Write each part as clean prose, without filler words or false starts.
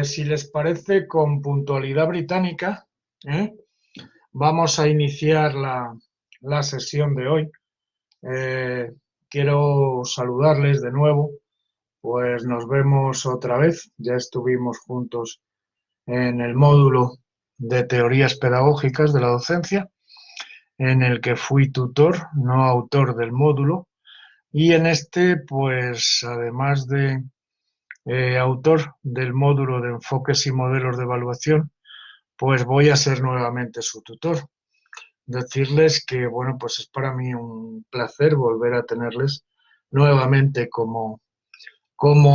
Si les parece, con puntualidad británica, ¿eh? Vamos a iniciar la sesión de hoy. Eh, Quiero saludarles de nuevo, pues nos vemos otra vez. Ya estuvimos juntos en el módulo de teorías pedagógicas de la docencia, en el que fui tutor, no autor del módulo, y en este, pues además de autor del módulo de enfoques y modelos de evaluación, pues voy a ser nuevamente su tutor. Decirles que, bueno, pues es para mí un placer volver a tenerles nuevamente como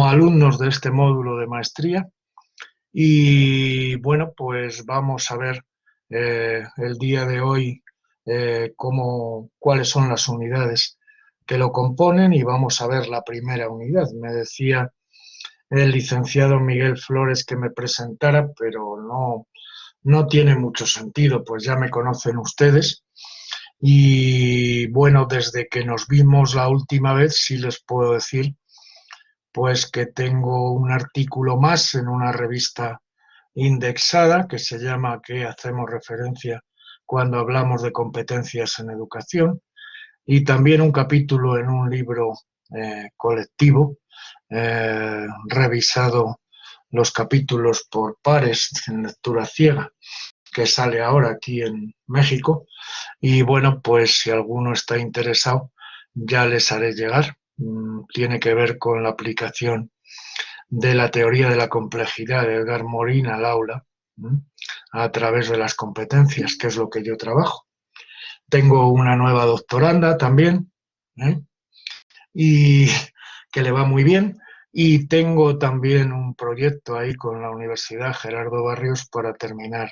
alumnos de este módulo de maestría. Y bueno, pues vamos a ver el día de hoy cuáles son las unidades que lo componen, y vamos a ver la primera unidad. Me decía el licenciado Miguel Flores que me presentara, pero no tiene mucho sentido, pues ya me conocen ustedes. Y bueno, desde que nos vimos la última vez, sí les puedo decir pues que tengo un artículo más en una revista indexada que se llama ¿Qué hacemos referencia cuando hablamos de competencias en educación? Y también un capítulo en un libro colectivo, revisado los capítulos por pares en lectura ciega, que sale ahora aquí en México. Y bueno, pues si alguno está interesado, ya les haré llegar. Tiene que ver con la aplicación de la teoría de la complejidad de Edgar Morin al aula, a través de las competencias, que es lo que yo trabajo. Tengo una nueva doctoranda también, ¿eh? Y que le va muy bien. Y tengo también un proyecto ahí con la Universidad Gerardo Barrios para terminar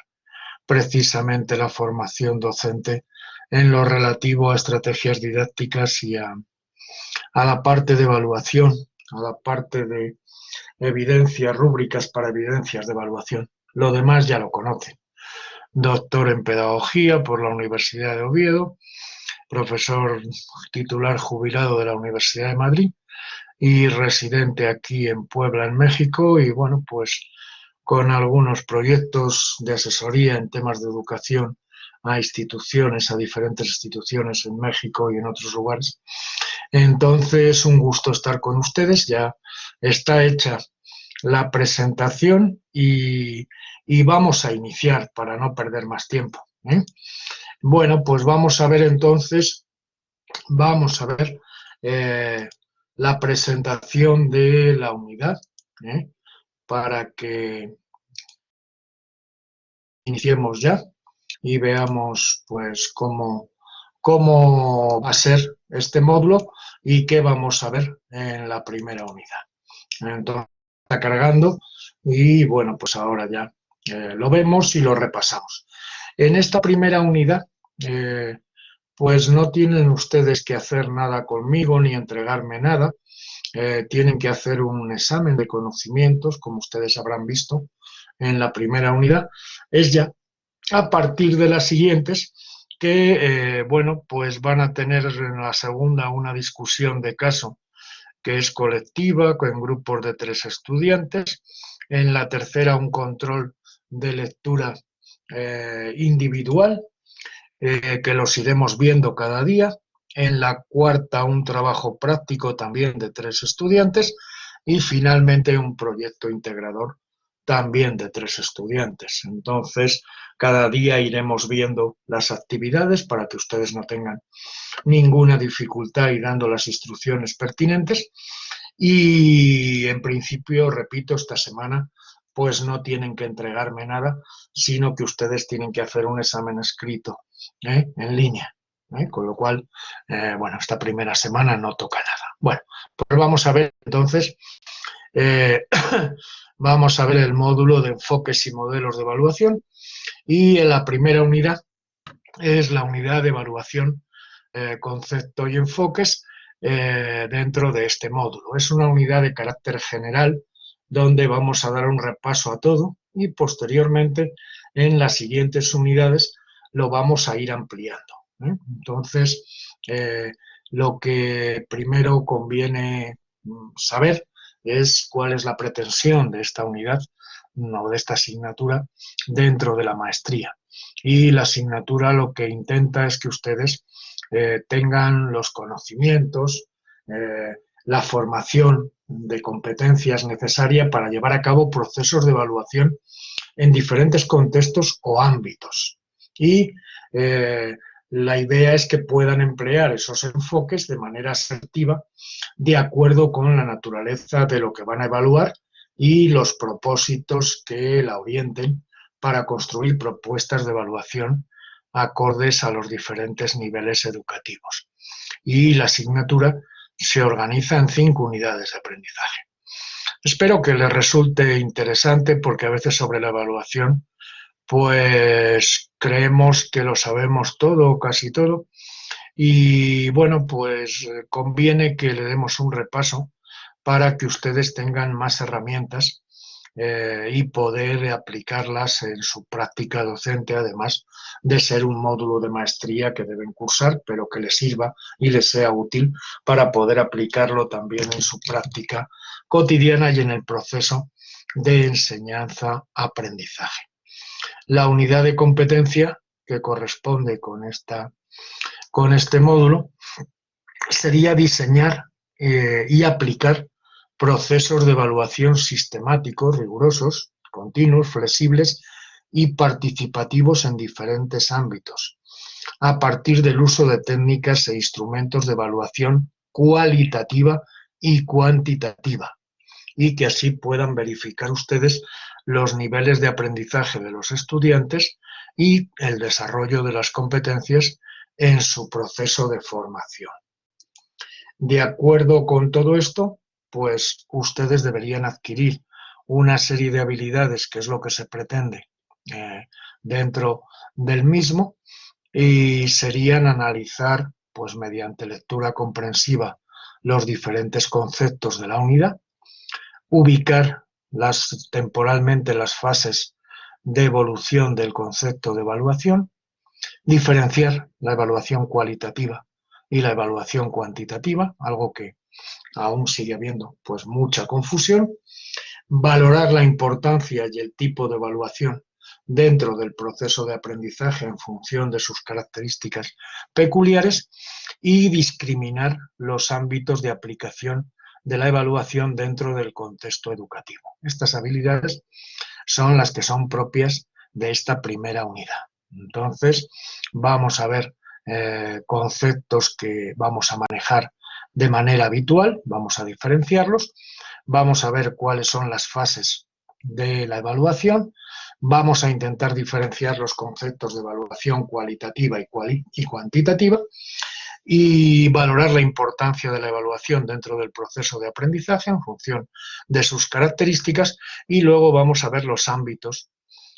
precisamente la formación docente en lo relativo a estrategias didácticas y a la parte de evaluación, a la parte de evidencias, rúbricas para evidencias de evaluación. Lo demás ya lo conocen. Doctor en Pedagogía por la Universidad de Oviedo, profesor titular jubilado de la Universidad de Madrid y residente aquí en Puebla, en México, y bueno, pues con algunos proyectos de asesoría en temas de educación a instituciones, a diferentes instituciones en México y en otros lugares. Entonces, un gusto estar con ustedes. Ya está hecha la presentación y vamos a iniciar para no perder más tiempo, ¿eh? Bueno, pues vamos a ver entonces, vamos a ver eh, la presentación de la unidad, ¿eh? Para que iniciemos ya y veamos pues cómo va a ser este módulo y qué vamos a ver en la primera unidad. Entonces, está cargando y bueno, pues ahora ya lo vemos y lo repasamos. En esta primera unidad, pues no tienen ustedes que hacer nada conmigo ni entregarme nada. Tienen que hacer un examen de conocimientos, como ustedes habrán visto en la primera unidad. Es ya a partir de las siguientes que, bueno, pues van a tener en la segunda una discusión de caso que es colectiva, con grupos de 3 estudiantes. En la tercera, un control de lectura individual, que los iremos viendo cada día. En la cuarta, un trabajo práctico también de 3 estudiantes. Y finalmente, un proyecto integrador también de 3 estudiantes. Entonces, cada día iremos viendo las actividades para que ustedes no tengan ninguna dificultad y dando las instrucciones pertinentes. Y en principio, repito, esta semana pues no tienen que entregarme nada, sino que ustedes tienen que hacer un examen escrito, en línea. Con lo cual, bueno, esta primera semana no toca nada. Bueno, pues vamos a ver entonces, eh, vamos a ver el módulo de enfoques y modelos de evaluación, y en la primera unidad es la unidad de evaluación, concepto y enfoques dentro de este módulo. Es una unidad de carácter general donde vamos a dar un repaso a todo y posteriormente en las siguientes unidades lo vamos a ir ampliando, ¿eh? Entonces, lo que primero conviene saber es cuál es la pretensión de esta unidad no, de esta asignatura dentro de la maestría. Y la asignatura lo que intenta es que ustedes tengan los conocimientos, la formación de competencias necesaria para llevar a cabo procesos de evaluación en diferentes contextos o ámbitos. Y la idea es que puedan emplear esos enfoques de manera asertiva de acuerdo con la naturaleza de lo que van a evaluar y los propósitos que la orienten para construir propuestas de evaluación acordes a los diferentes niveles educativos. Y la asignatura se organiza en 5 unidades de aprendizaje. Espero que les resulte interesante porque a veces sobre la evaluación pues creemos que lo sabemos todo o casi todo y bueno, pues conviene que le demos un repaso para que ustedes tengan más herramientas y poder aplicarlas en su práctica docente, además de ser un módulo de maestría que deben cursar, pero que les sirva y les sea útil para poder aplicarlo también en su práctica cotidiana y en el proceso de enseñanza-aprendizaje. La unidad de competencia que corresponde con este módulo sería diseñar y aplicar procesos de evaluación sistemáticos, rigurosos, continuos, flexibles y participativos en diferentes ámbitos, a partir del uso de técnicas e instrumentos de evaluación cualitativa y cuantitativa, y que así puedan verificar ustedes los niveles de aprendizaje de los estudiantes y el desarrollo de las competencias en su proceso de formación. De acuerdo con todo esto, pues ustedes deberían adquirir una serie de habilidades, que es lo que se pretende dentro del mismo, y serían analizar, pues mediante lectura comprensiva, los diferentes conceptos de la unidad, ubicar temporalmente las fases de evolución del concepto de evaluación, diferenciar la evaluación cualitativa y la evaluación cuantitativa, algo que aún sigue habiendo pues mucha confusión, valorar la importancia y el tipo de evaluación dentro del proceso de aprendizaje en función de sus características peculiares y discriminar los ámbitos de aplicación de la evaluación dentro del contexto educativo. Estas habilidades son las que son propias de esta primera unidad. Entonces, vamos a ver conceptos que vamos a manejar de manera habitual, vamos a diferenciarlos, vamos a ver cuáles son las fases de la evaluación, vamos a intentar diferenciar los conceptos de evaluación cualitativa y cuantitativa y valorar la importancia de la evaluación dentro del proceso de aprendizaje en función de sus características y luego vamos a ver los ámbitos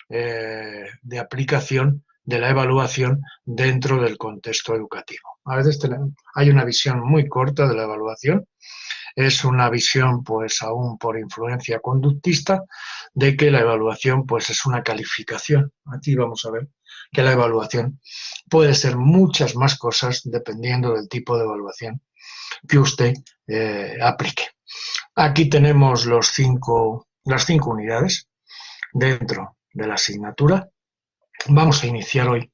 de aplicación de la evaluación dentro del contexto educativo. A veces hay una visión muy corta de la evaluación, es una visión pues aún por influencia conductista de que la evaluación pues es una calificación. Aquí vamos a ver que la evaluación puede ser muchas más cosas dependiendo del tipo de evaluación que usted aplique. Aquí tenemos las cinco unidades dentro de la asignatura. Vamos a iniciar hoy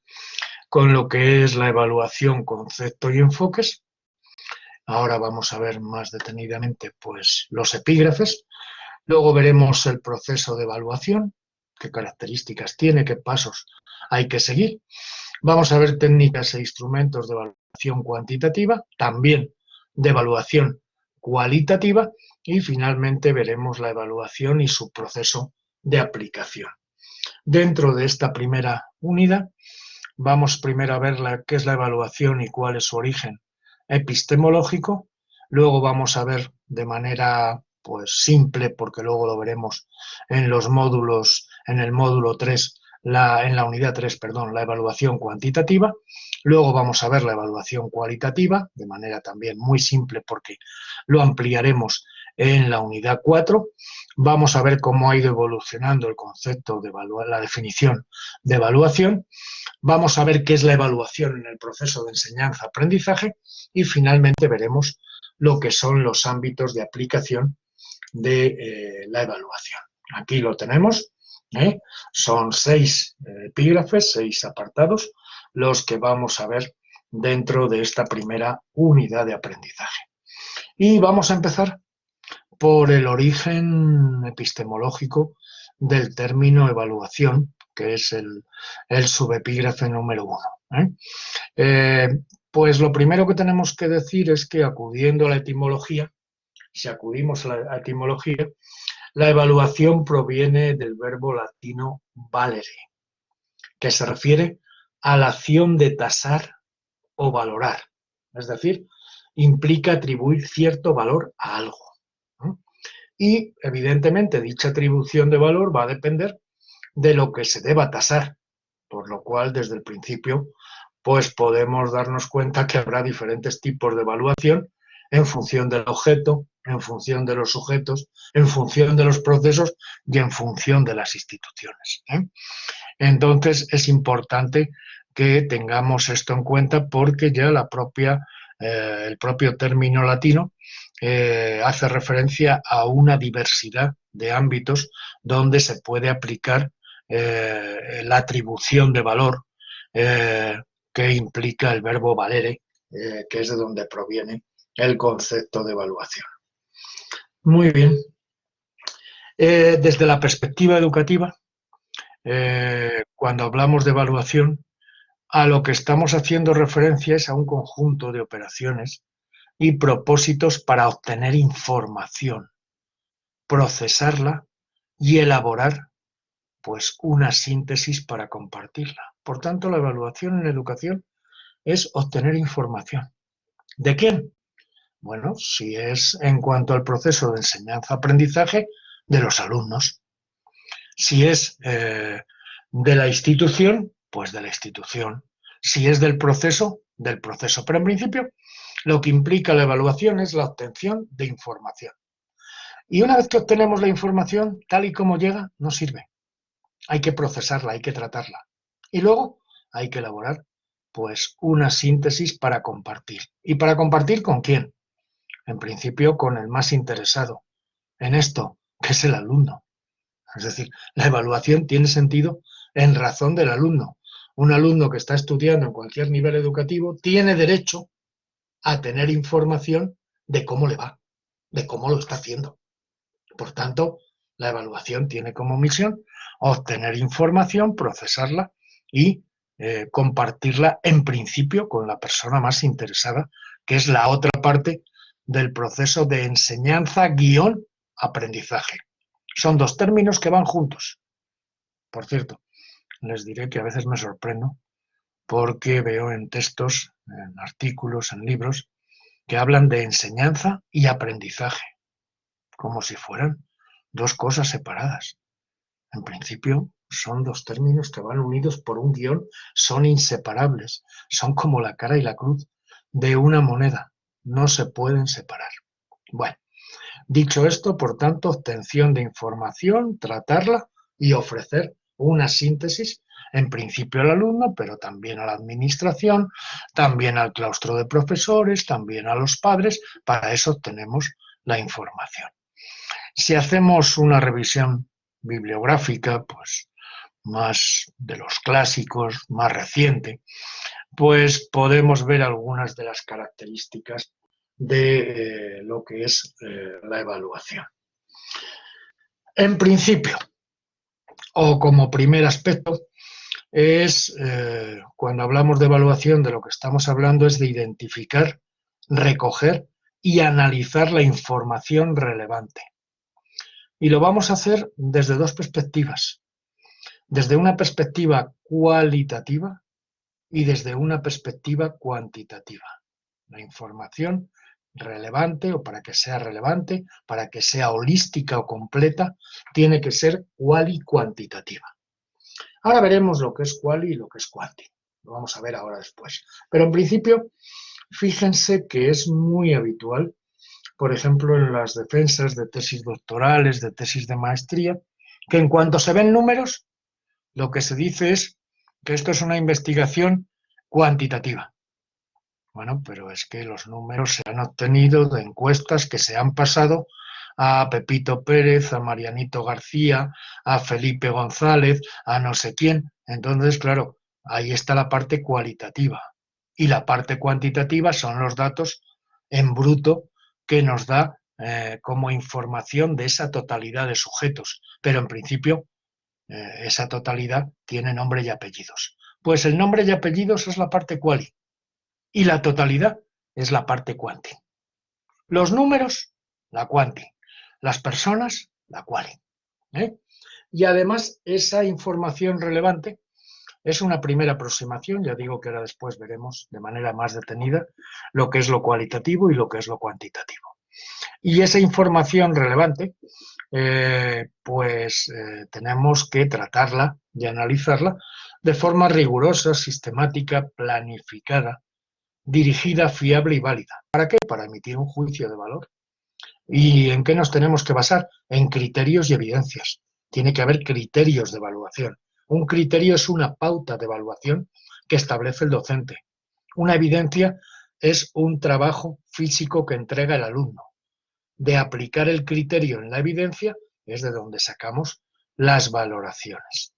con lo que es la evaluación, concepto y enfoques. Ahora vamos a ver más detenidamente pues, los epígrafes. Luego veremos el proceso de evaluación, qué características tiene, qué pasos hay que seguir. Vamos a ver técnicas e instrumentos de evaluación cuantitativa, también de evaluación cualitativa y finalmente veremos la evaluación y su proceso de aplicación. Dentro de esta primera unidad vamos primero a ver qué es la evaluación y cuál es su origen epistemológico, luego vamos a ver de manera pues simple, porque luego lo veremos en los módulos, en el módulo 3, en la unidad 3, perdón, la evaluación cuantitativa, luego vamos a ver la evaluación cualitativa, de manera también muy simple porque lo ampliaremos en la unidad 4, vamos a ver cómo ha ido evolucionando el concepto de la definición de evaluación, vamos a ver qué es la evaluación en el proceso de enseñanza-aprendizaje y finalmente veremos lo que son los ámbitos de aplicación de la evaluación. Aquí lo tenemos, ¿eh? Son 6 epígrafes, 6 apartados, los que vamos a ver dentro de esta primera unidad de aprendizaje. Y vamos a empezar por el origen epistemológico del término evaluación, que es el subepígrafe número 1. Pues lo primero que tenemos que decir es que acudiendo a la etimología, si acudimos a la etimología, la evaluación proviene del verbo latino valere, que se refiere a la acción de tasar o valorar, es decir, implica atribuir cierto valor a algo. Y, evidentemente, dicha atribución de valor va a depender de lo que se deba tasar, por lo cual, desde el principio, pues podemos darnos cuenta que habrá diferentes tipos de evaluación en función del objeto, en función de los sujetos, en función de los procesos y en función de las instituciones. Entonces, es importante que tengamos esto en cuenta porque ya el propio término latino hace referencia a una diversidad de ámbitos donde se puede aplicar la atribución de valor que implica el verbo valere, que es de donde proviene el concepto de evaluación. Muy bien. Desde la perspectiva educativa, cuando hablamos de evaluación, a lo que estamos haciendo referencia es a un conjunto de operaciones y propósitos para obtener información, procesarla y elaborar pues una síntesis para compartirla. Por tanto, la evaluación en educación es obtener información. ¿De quién? Bueno, si es en cuanto al proceso de enseñanza-aprendizaje de los alumnos. Si es de la institución, pues de la institución. Si es del proceso, del proceso. Pero en principio, lo que implica la evaluación es la obtención de información. Y una vez que obtenemos la información, tal y como llega, no sirve. Hay que procesarla, hay que tratarla. Y luego hay que elaborar pues una síntesis para compartir. ¿Y para compartir con quién? En principio con el más interesado en esto, que es el alumno. Es decir, la evaluación tiene sentido en razón del alumno. Un alumno que está estudiando en cualquier nivel educativo tiene derecho a tener información de cómo le va, de cómo lo está haciendo. Por tanto, la evaluación tiene como misión obtener información, procesarla y compartirla en principio con la persona más interesada, que es la otra parte del proceso de enseñanza-aprendizaje. Son dos términos que van juntos. Por cierto, les diré que a veces me sorprendo porque veo en textos, en artículos, en libros, que hablan de enseñanza y aprendizaje, como si fueran dos cosas separadas. En principio, son dos términos que van unidos por un guión, son inseparables, son como la cara y la cruz de una moneda, no se pueden separar. Bueno, dicho esto, por tanto, obtención de información, tratarla y ofrecer una síntesis, en principio al alumno, pero también a la administración, también al claustro de profesores, también a los padres, para eso obtenemos la información. Si hacemos una revisión bibliográfica, pues más de los clásicos, más reciente, pues podemos ver algunas de las características de lo que es la evaluación. En principio, o como primer aspecto, es cuando hablamos de evaluación, de lo que estamos hablando es de identificar, recoger y analizar la información relevante. Y lo vamos a hacer desde dos perspectivas. Desde una perspectiva cualitativa y desde una perspectiva cuantitativa. La información relevante, o para que sea relevante, para que sea holística o completa, tiene que ser cuali cuantitativa. Ahora veremos lo que es quali y lo que es cuanti. Lo vamos a ver ahora después. Pero en principio, fíjense que es muy habitual, por ejemplo, en las defensas de tesis doctorales, de tesis de maestría, que en cuanto se ven números, lo que se dice es que esto es una investigación cuantitativa. Bueno, pero es que los números se han obtenido de encuestas que se han pasado a Pepito Pérez, a Marianito García, a Felipe González, a no sé quién. Entonces, claro, ahí está la parte cualitativa. Y la parte cuantitativa son los datos en bruto que nos da como información de esa totalidad de sujetos. Pero en principio, esa totalidad tiene nombre y apellidos. Pues el nombre y apellidos es la parte quali y la totalidad es la parte quanti. Los números, la quanti. Las personas, la quali. ¿eh? Y además, esa información relevante es una primera aproximación, ya digo que ahora después veremos de manera más detenida lo que es lo cualitativo y lo que es lo cuantitativo. Y esa información relevante, tenemos que tratarla y analizarla de forma rigurosa, sistemática, planificada, dirigida, fiable y válida. ¿Para qué? Para emitir un juicio de valor. ¿Y en qué nos tenemos que basar? En criterios y evidencias. Tiene que haber criterios de evaluación. Un criterio es una pauta de evaluación que establece el docente. Una evidencia es un trabajo físico que entrega el alumno. De aplicar el criterio en la evidencia es de donde sacamos las valoraciones.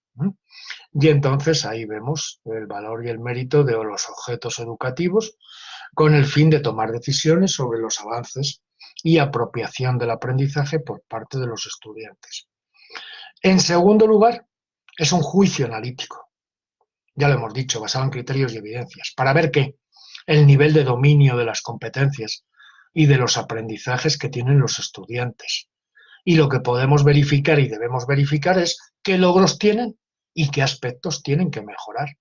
Y entonces ahí vemos el valor y el mérito de los objetos educativos con el fin de tomar decisiones sobre los avances y apropiación del aprendizaje por parte de los estudiantes. En segundo lugar, es un juicio analítico, ya lo hemos dicho, basado en criterios y evidencias, para ver qué, el nivel de dominio de las competencias y de los aprendizajes que tienen los estudiantes. Y lo que podemos verificar y debemos verificar es qué logros tienen y qué aspectos tienen que mejorar.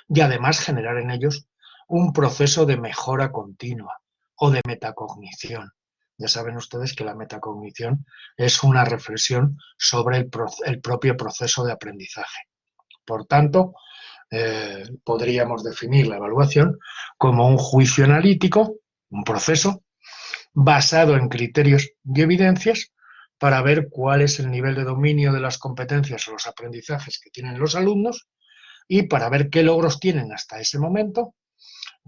Y además generar en ellos un proceso de mejora continua o de metacognición. Ya saben ustedes que la metacognición es una reflexión sobre el propio proceso de aprendizaje. Por tanto, podríamos definir la evaluación como un juicio analítico, un proceso basado en criterios y evidencias para ver cuál es el nivel de dominio de las competencias o los aprendizajes que tienen los alumnos y para ver qué logros tienen hasta ese momento,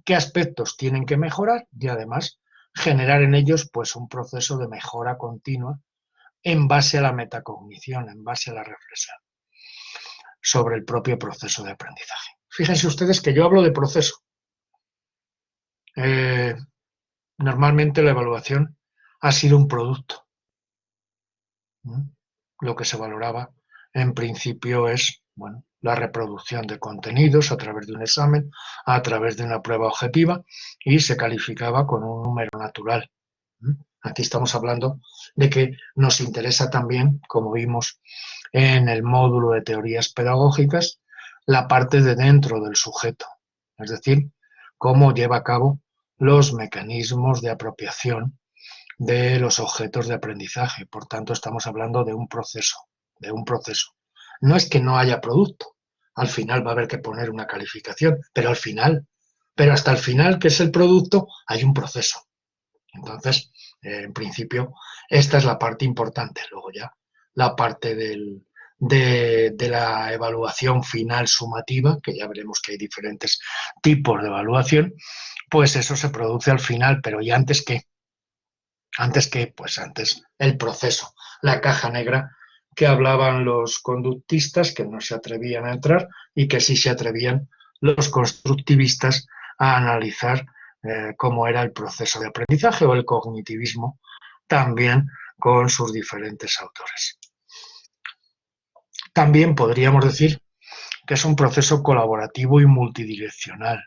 qué aspectos tienen que mejorar y además generar en ellos pues un proceso de mejora continua en base a la metacognición, en base a la reflexión sobre el propio proceso de aprendizaje. Fíjense ustedes que yo hablo de proceso. Normalmente la evaluación ha sido un producto. Lo que se valoraba en principio es, bueno, la reproducción de contenidos a través de un examen, a través de una prueba objetiva y se calificaba con un número natural. Aquí estamos hablando de que nos interesa también, como vimos en el módulo de teorías pedagógicas, la parte de dentro del sujeto, es decir, cómo lleva a cabo los mecanismos de apropiación de los objetos de aprendizaje. Por tanto, estamos hablando de un proceso, de un proceso. No es que no haya producto, al final va a haber que poner una calificación, pero al final, pero hasta el final, que es el producto, hay un proceso. Entonces, en principio, esta es la parte importante. Luego ya la parte de la evaluación final sumativa, que ya veremos que hay diferentes tipos de evaluación, pues eso se produce al final, pero ¿y antes qué? Antes que, pues antes el proceso, la caja negra que hablaban los conductistas que no se atrevían a entrar y que sí se atrevían los constructivistas a analizar cómo era el proceso de aprendizaje o el cognitivismo también con sus diferentes autores. También podríamos decir que es un proceso colaborativo y multidireccional.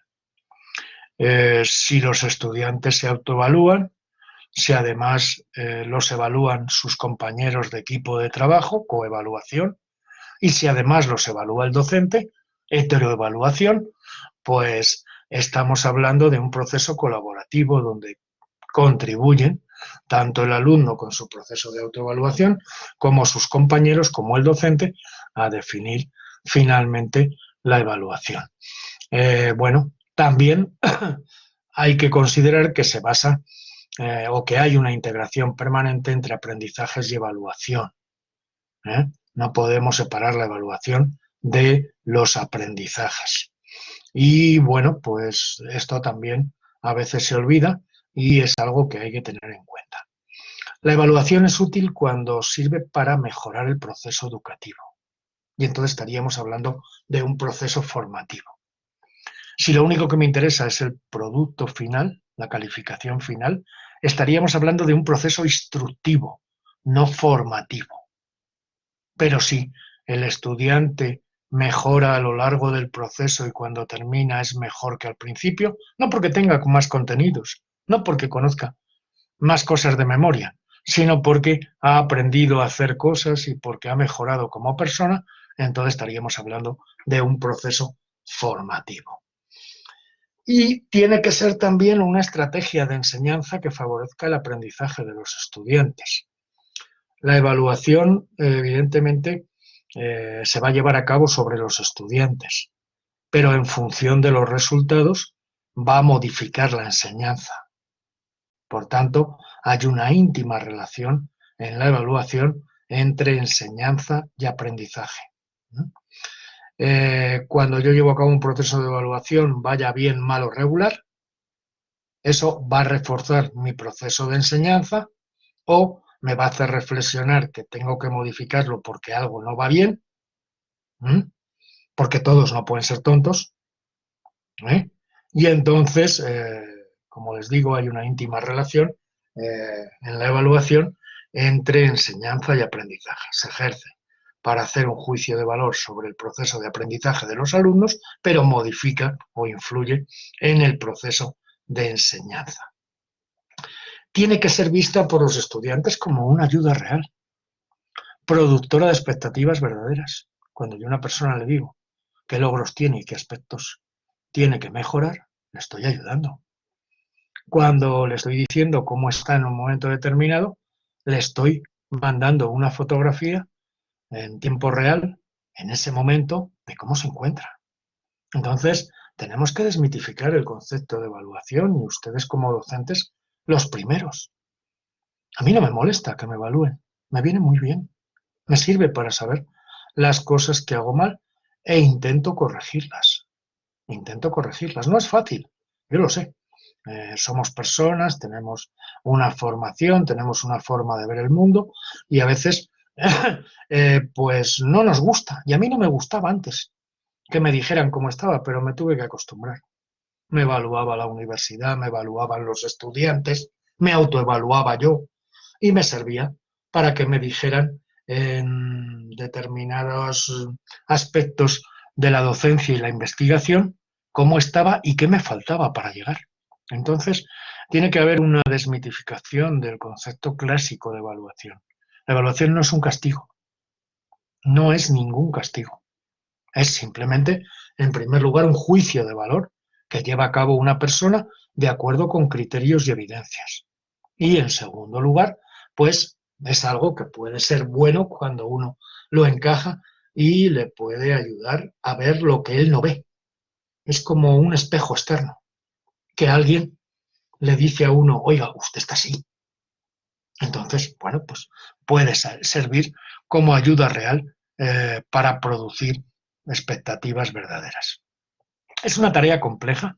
Si los estudiantes se autoevalúan, si además los evalúan sus compañeros de equipo de trabajo, coevaluación, y si además los evalúa el docente, heteroevaluación, pues estamos hablando de un proceso colaborativo donde contribuyen tanto el alumno con su proceso de autoevaluación como sus compañeros, como el docente, a definir finalmente la evaluación. Bueno, también hay que considerar que se basa o que hay una integración permanente entre aprendizajes y evaluación. No podemos separar la evaluación de los aprendizajes. Y bueno, pues esto también a veces se olvida y es algo que hay que tener en cuenta. La evaluación es útil cuando sirve para mejorar el proceso educativo. Y entonces estaríamos hablando de un proceso formativo. Si lo único que me interesa es el producto final, la calificación final, estaríamos hablando de un proceso instructivo, no formativo. Pero si el estudiante mejora a lo largo del proceso y cuando termina es mejor que al principio, no porque tenga más contenidos, no porque conozca más cosas de memoria, sino porque ha aprendido a hacer cosas y porque ha mejorado como persona, entonces estaríamos hablando de un proceso formativo. Y tiene que ser también una estrategia de enseñanza que favorezca el aprendizaje de los estudiantes. La evaluación, evidentemente, se va a llevar a cabo sobre los estudiantes, pero en función de los resultados va a modificar la enseñanza. Por tanto, hay una íntima relación en la evaluación entre enseñanza y aprendizaje. Cuando yo llevo a cabo un proceso de evaluación, vaya bien, mal o regular, eso va a reforzar mi proceso de enseñanza o me va a hacer reflexionar que tengo que modificarlo porque algo no va bien, porque todos no pueden ser tontos, y entonces, como les digo, hay una íntima relación en la evaluación entre enseñanza y aprendizaje. Se ejerce para hacer un juicio de valor sobre el proceso de aprendizaje de los alumnos, pero modifica o influye en el proceso de enseñanza. Tiene que ser vista por los estudiantes como una ayuda real, productora de expectativas verdaderas. Cuando yo a una persona le digo qué logros tiene y qué aspectos tiene que mejorar, le estoy ayudando. Cuando le estoy diciendo cómo está en un momento determinado, le estoy mandando una fotografía en tiempo real, en ese momento, de cómo se encuentra. Entonces, tenemos que desmitificar el concepto de evaluación y ustedes como docentes, los primeros. A mí no me molesta que me evalúen, me viene muy bien, me sirve para saber las cosas que hago mal e intento corregirlas. No es fácil, yo lo sé. Somos personas, tenemos una formación, tenemos una forma de ver el mundo y a veces pues no nos gusta. Y a mí no me gustaba antes que me dijeran cómo estaba, pero me tuve que acostumbrar. Me evaluaba la universidad, me evaluaban los estudiantes, me autoevaluaba yo y me servía para que me dijeran en determinados aspectos de la docencia y la investigación cómo estaba y qué me faltaba para llegar. Entonces, tiene que haber una desmitificación del concepto clásico de evaluación. La evaluación no es un castigo, no es ningún castigo. Es simplemente, en primer lugar, un juicio de valor que lleva a cabo una persona de acuerdo con criterios y evidencias. Y en segundo lugar, pues es algo que puede ser bueno cuando uno lo encaja y le puede ayudar a ver lo que él no ve. Es como un espejo externo, que alguien le dice a uno, oiga, usted está así. Entonces, bueno, pues puede servir como ayuda real para producir expectativas verdaderas. Es una tarea compleja,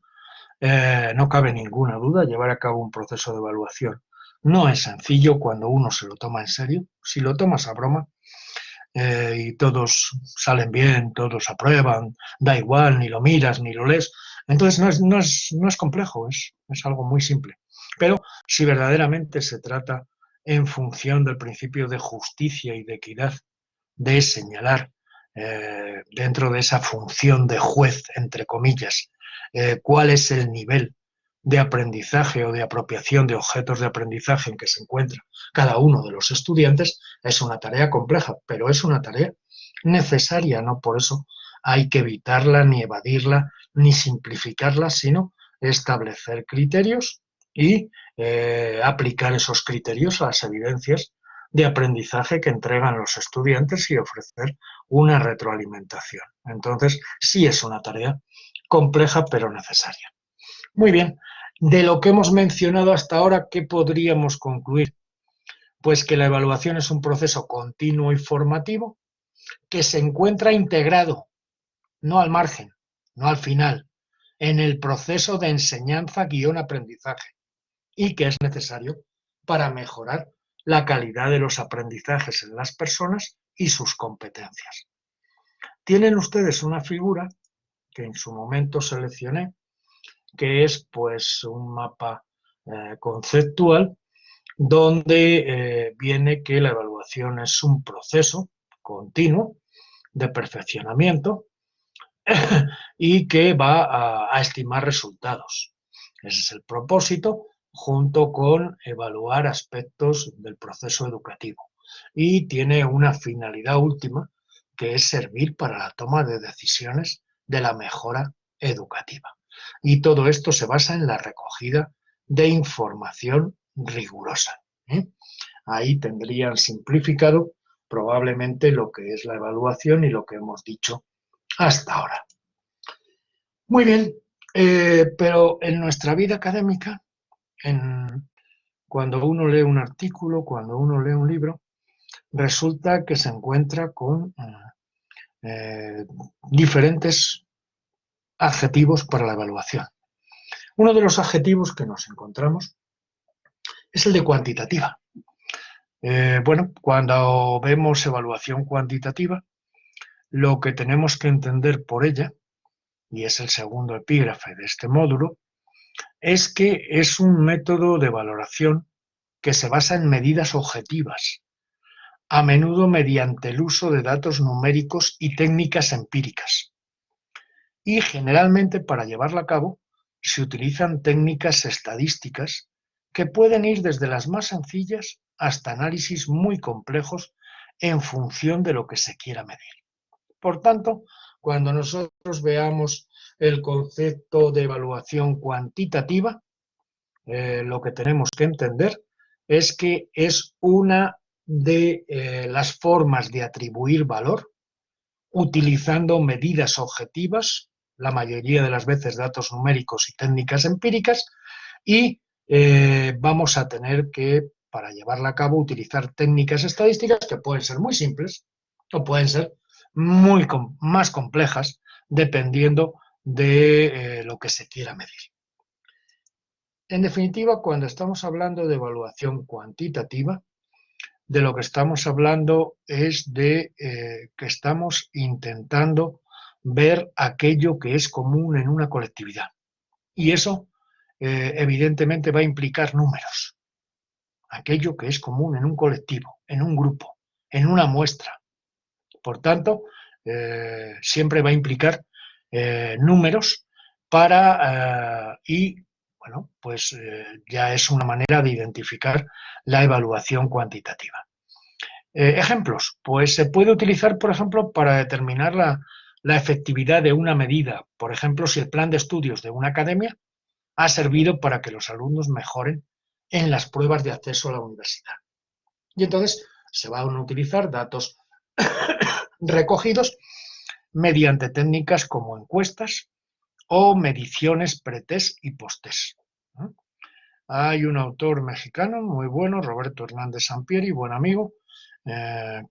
no cabe ninguna duda, llevar a cabo un proceso de evaluación no es sencillo cuando uno se lo toma en serio. Si lo tomas a broma y todos salen bien, todos aprueban, da igual, ni lo miras, ni lo lees, entonces no es complejo, es algo muy simple. Pero si verdaderamente se trata en función del principio de justicia y de equidad, de señalar dentro de esa función de juez, entre comillas, cuál es el nivel de aprendizaje o de apropiación de objetos de aprendizaje en que se encuentra cada uno de los estudiantes, es una tarea compleja, pero es una tarea necesaria, no por eso hay que evitarla, ni evadirla, ni simplificarla, sino establecer criterios y aplicar esos criterios a las evidencias de aprendizaje que entregan los estudiantes y ofrecer una retroalimentación. Entonces, sí es una tarea compleja, pero necesaria. Muy bien, de lo que hemos mencionado hasta ahora, ¿qué podríamos concluir? Pues que la evaluación es un proceso continuo y formativo que se encuentra integrado, no al margen, no al final, en el proceso de enseñanza-aprendizaje y que es necesario para mejorar la calidad de los aprendizajes en las personas y sus competencias. Tienen ustedes una figura que en su momento seleccioné, que es pues un mapa conceptual donde viene que la evaluación es un proceso continuo de perfeccionamiento y que va a estimar resultados. Ese es el propósito, junto con evaluar aspectos del proceso educativo. Y tiene una finalidad última, que es servir para la toma de decisiones de la mejora educativa. Y todo esto se basa en la recogida de información rigurosa. Ahí tendrían simplificado probablemente lo que es la evaluación y lo que hemos dicho hasta ahora. Muy bien, pero en nuestra vida académica, cuando uno lee un artículo, cuando uno lee un libro, resulta que se encuentra con diferentes adjetivos para la evaluación. Uno de los adjetivos que nos encontramos es el de cuantitativa. Bueno, cuando vemos evaluación cuantitativa, lo que tenemos que entender por ella, y es el segundo epígrafe de este módulo, es que es un método de valoración que se basa en medidas objetivas, a menudo mediante el uso de datos numéricos y técnicas empíricas. Y generalmente para llevarla a cabo se utilizan técnicas estadísticas que pueden ir desde las más sencillas hasta análisis muy complejos en función de lo que se quiera medir. Por tanto, cuando nosotros veamos el concepto de evaluación cuantitativa, lo que tenemos que entender es que es una de las formas de atribuir valor utilizando medidas objetivas, la mayoría de las veces datos numéricos y técnicas empíricas, y vamos a tener que, para llevarla a cabo, utilizar técnicas estadísticas que pueden ser muy simples o pueden ser más complejas, dependiendo de lo que se quiera medir. En definitiva, cuando estamos hablando de evaluación cuantitativa, de lo que estamos hablando es de que estamos intentando ver aquello que es común en una colectividad. Y eso, evidentemente, va a implicar números. Aquello que es común en un colectivo, en un grupo, en una muestra. Por tanto, siempre va a implicar números y bueno, pues ya es una manera de identificar la evaluación cuantitativa. Ejemplos, pues se puede utilizar, por ejemplo, para determinar la efectividad de una medida. Por ejemplo, si el plan de estudios de una academia ha servido para que los alumnos mejoren en las pruebas de acceso a la universidad. Y entonces se van a utilizar datos recogidos mediante técnicas como encuestas o mediciones pretest y posttest. Hay un autor mexicano muy bueno, Roberto Hernández Sampieri, buen amigo,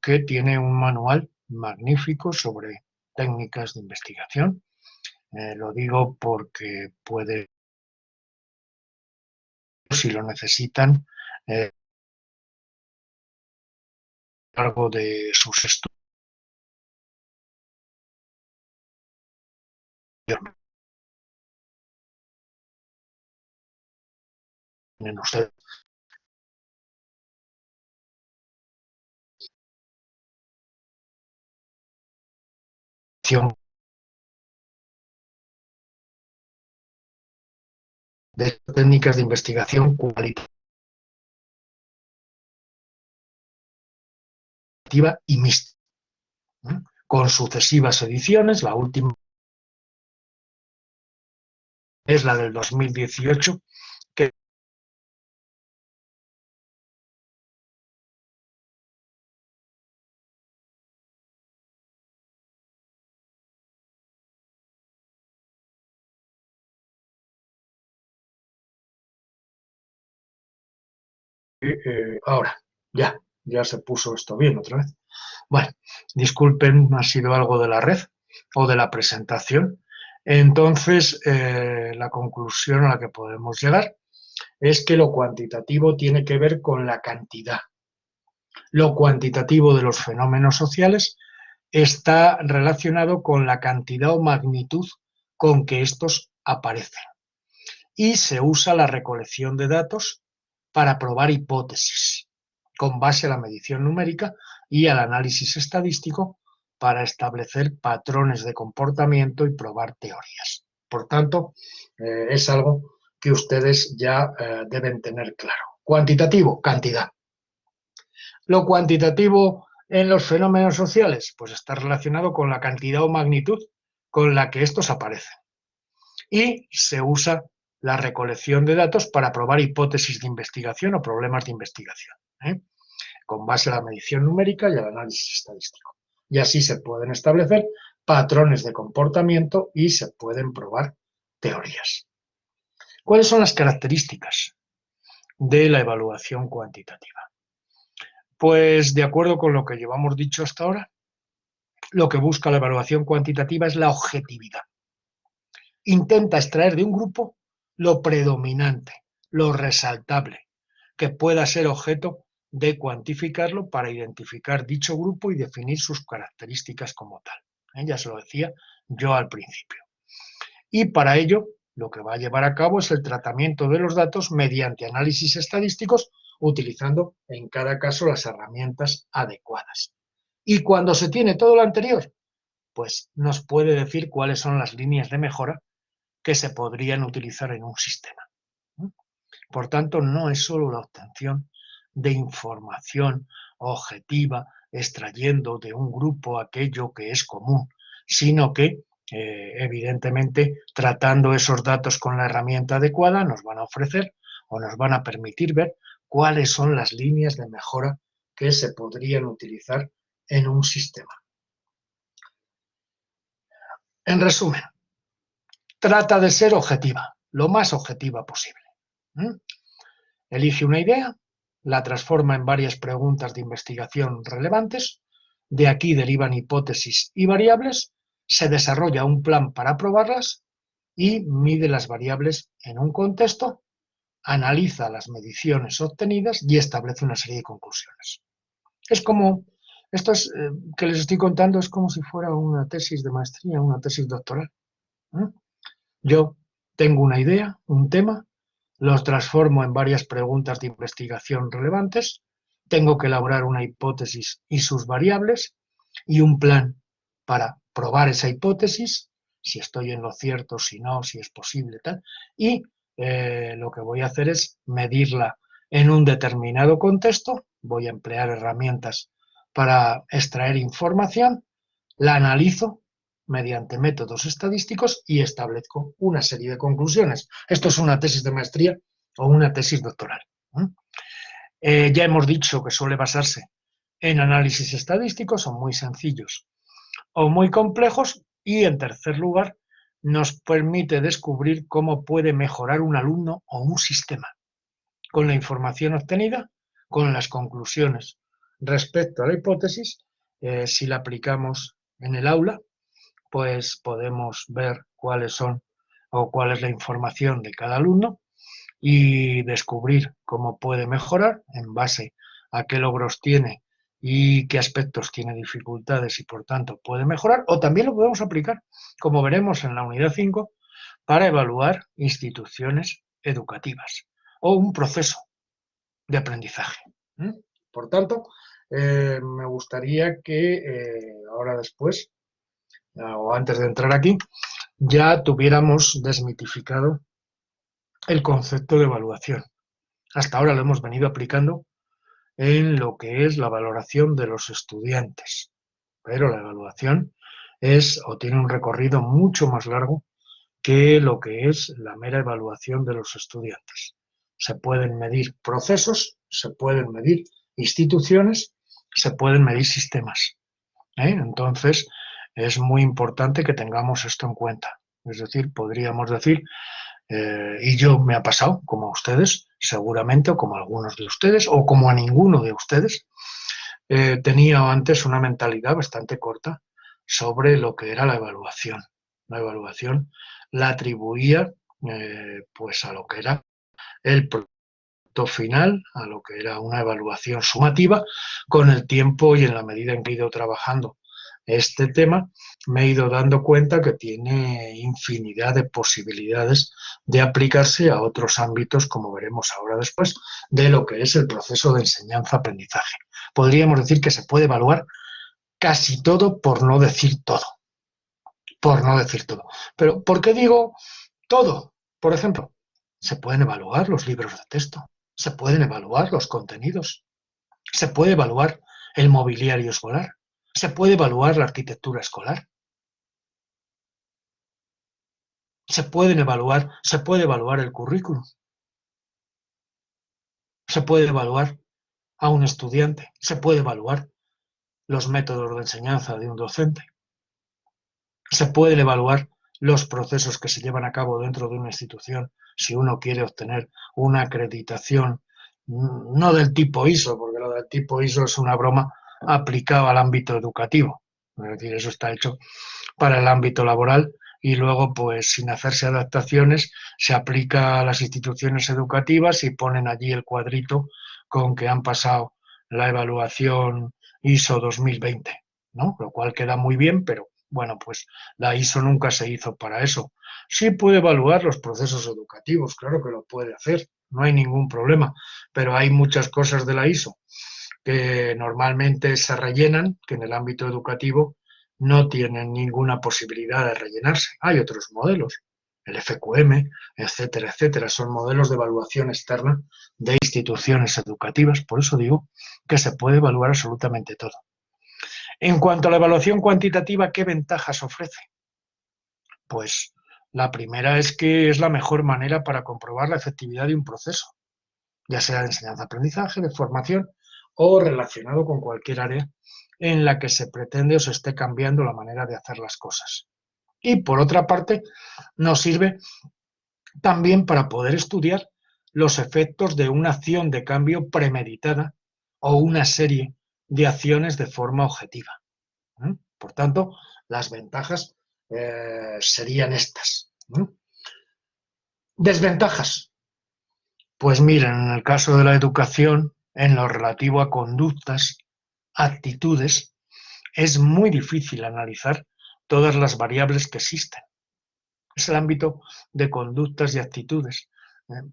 que tiene un manual magnífico sobre técnicas de investigación. Lo digo porque puede, si lo necesitan, a lo largo de sus estudios. Tienen ustedes de técnicas de investigación cualitativa y mixta, con sucesivas ediciones. La última es la del 2018, que ahora, ya se puso esto bien otra vez. Bueno, disculpen, ha sido algo de la red o de la presentación. Entonces, la conclusión a la que podemos llegar es que lo cuantitativo tiene que ver con la cantidad, Lo cuantitativo de los fenómenos sociales está relacionado con la cantidad o magnitud con que estos aparecen. Y se usa la recolección de datos para probar hipótesis, con base a la medición numérica y al análisis estadístico para establecer patrones de comportamiento y probar teorías. Por tanto, es algo que ustedes ya deben tener claro. Cuantitativo, cantidad. Lo cuantitativo en los fenómenos sociales, pues está relacionado con la cantidad o magnitud con la que estos aparecen. Y se usa la recolección de datos para probar hipótesis de investigación o problemas de investigación, con base a la medición numérica y al análisis estadístico. Y así se pueden establecer patrones de comportamiento y se pueden probar teorías. ¿Cuáles son las características de la evaluación cuantitativa? Pues de acuerdo con lo que llevamos dicho hasta ahora, lo que busca la evaluación cuantitativa es la objetividad. Intenta extraer de un grupo lo predominante, lo resaltable, que pueda ser objeto de cuantificarlo para identificar dicho grupo y definir sus características como tal. Ya se lo decía yo al principio. Y para ello, lo que va a llevar a cabo es el tratamiento de los datos mediante análisis estadísticos, utilizando en cada caso las herramientas adecuadas. Y cuando se tiene todo lo anterior, pues nos puede decir cuáles son las líneas de mejora que se podrían utilizar en un sistema. Por tanto, no es solo la obtención de información objetiva, extrayendo de un grupo aquello que es común, sino que, evidentemente, tratando esos datos con la herramienta adecuada, nos van a ofrecer o nos van a permitir ver cuáles son las líneas de mejora que se podrían utilizar en un sistema. En resumen, trata de ser objetiva, lo más objetiva posible. Elige una idea, la transforma en varias preguntas de investigación relevantes, de aquí derivan hipótesis y variables, se desarrolla un plan para probarlas y mide las variables en un contexto, analiza las mediciones obtenidas y establece una serie de conclusiones. Es como, esto es, que les estoy contando es como si fuera una tesis de maestría, una tesis doctoral. Yo tengo una idea, un tema, los transformo en varias preguntas de investigación relevantes, tengo que elaborar una hipótesis y sus variables y un plan para probar esa hipótesis, si estoy en lo cierto, si no, si es posible, tal, y lo que voy a hacer es medirla en un determinado contexto, voy a emplear herramientas para extraer información, la analizo mediante métodos estadísticos y establezco una serie de conclusiones. Esto es una tesis de maestría o una tesis doctoral. Ya hemos dicho que suele basarse en análisis estadísticos, son muy sencillos o muy complejos, y en tercer lugar nos permite descubrir cómo puede mejorar un alumno o un sistema con la información obtenida, con las conclusiones respecto a la hipótesis. Si la aplicamos en el aula, pues podemos ver cuáles son o cuál es la información de cada alumno y descubrir cómo puede mejorar en base a qué logros tiene y qué aspectos tiene dificultades y por tanto puede mejorar, o también lo podemos aplicar, como veremos en la unidad 5, para evaluar instituciones educativas o un proceso de aprendizaje. Por tanto, me gustaría que ahora después, o antes de entrar aquí, ya tuviéramos desmitificado el concepto de evaluación. Hasta ahora lo hemos venido aplicando en lo que es la valoración de los estudiantes, pero la evaluación es o tiene un recorrido mucho más largo que lo que es la mera evaluación de los estudiantes. Se pueden medir procesos, se pueden medir instituciones, se pueden medir sistemas. Entonces, es muy importante que tengamos esto en cuenta. Es decir, podríamos decir, y yo me ha pasado, como a ustedes, seguramente, o como a algunos de ustedes, o como a ninguno de ustedes, tenía antes una mentalidad bastante corta sobre lo que era la evaluación. La evaluación la atribuía pues a lo que era el final, a lo que era una evaluación sumativa. Con el tiempo y en la medida en que he ido trabajando este tema, me he ido dando cuenta que tiene infinidad de posibilidades de aplicarse a otros ámbitos, como veremos ahora después, de lo que es el proceso de enseñanza-aprendizaje. Podríamos decir que se puede evaluar casi todo, por no decir todo. Por no decir todo. Pero, ¿por qué digo todo? Por ejemplo, se pueden evaluar los libros de texto, se pueden evaluar los contenidos, se puede evaluar el mobiliario escolar, se puede evaluar la arquitectura escolar, se puede evaluar el currículum, se puede evaluar a un estudiante, se puede evaluar los métodos de enseñanza de un docente, se pueden evaluar los procesos que se llevan a cabo dentro de una institución si uno quiere obtener una acreditación, no del tipo ISO, porque lo del tipo ISO es una broma aplicada al ámbito educativo. Es decir, eso está hecho para el ámbito laboral y luego, pues sin hacerse adaptaciones, se aplica a las instituciones educativas y ponen allí el cuadrito con que han pasado la evaluación ISO 2020, ¿no? Lo cual queda muy bien, pero bueno, pues la ISO nunca se hizo para eso. Sí puede evaluar los procesos educativos, claro que lo puede hacer, no hay ningún problema, pero hay muchas cosas de la ISO que normalmente se rellenan, que en el ámbito educativo no tienen ninguna posibilidad de rellenarse. Hay otros modelos, el FQM, etcétera, etcétera, son modelos de evaluación externa de instituciones educativas, por eso digo que se puede evaluar absolutamente todo. En cuanto a la evaluación cuantitativa, ¿qué ventajas ofrece? Pues la primera es que es la mejor manera para comprobar la efectividad de un proceso, ya sea de enseñanza-aprendizaje, de formación o relacionado con cualquier área en la que se pretende o se esté cambiando la manera de hacer las cosas. Y por otra parte, nos sirve también para poder estudiar los efectos de una acción de cambio premeditada o una serie de acciones de forma objetiva. Por tanto, las ventajas serían estas. Desventajas. Pues miren, en el caso de la educación, en lo relativo a conductas, actitudes, es muy difícil analizar todas las variables que existen. Es el ámbito de conductas y actitudes.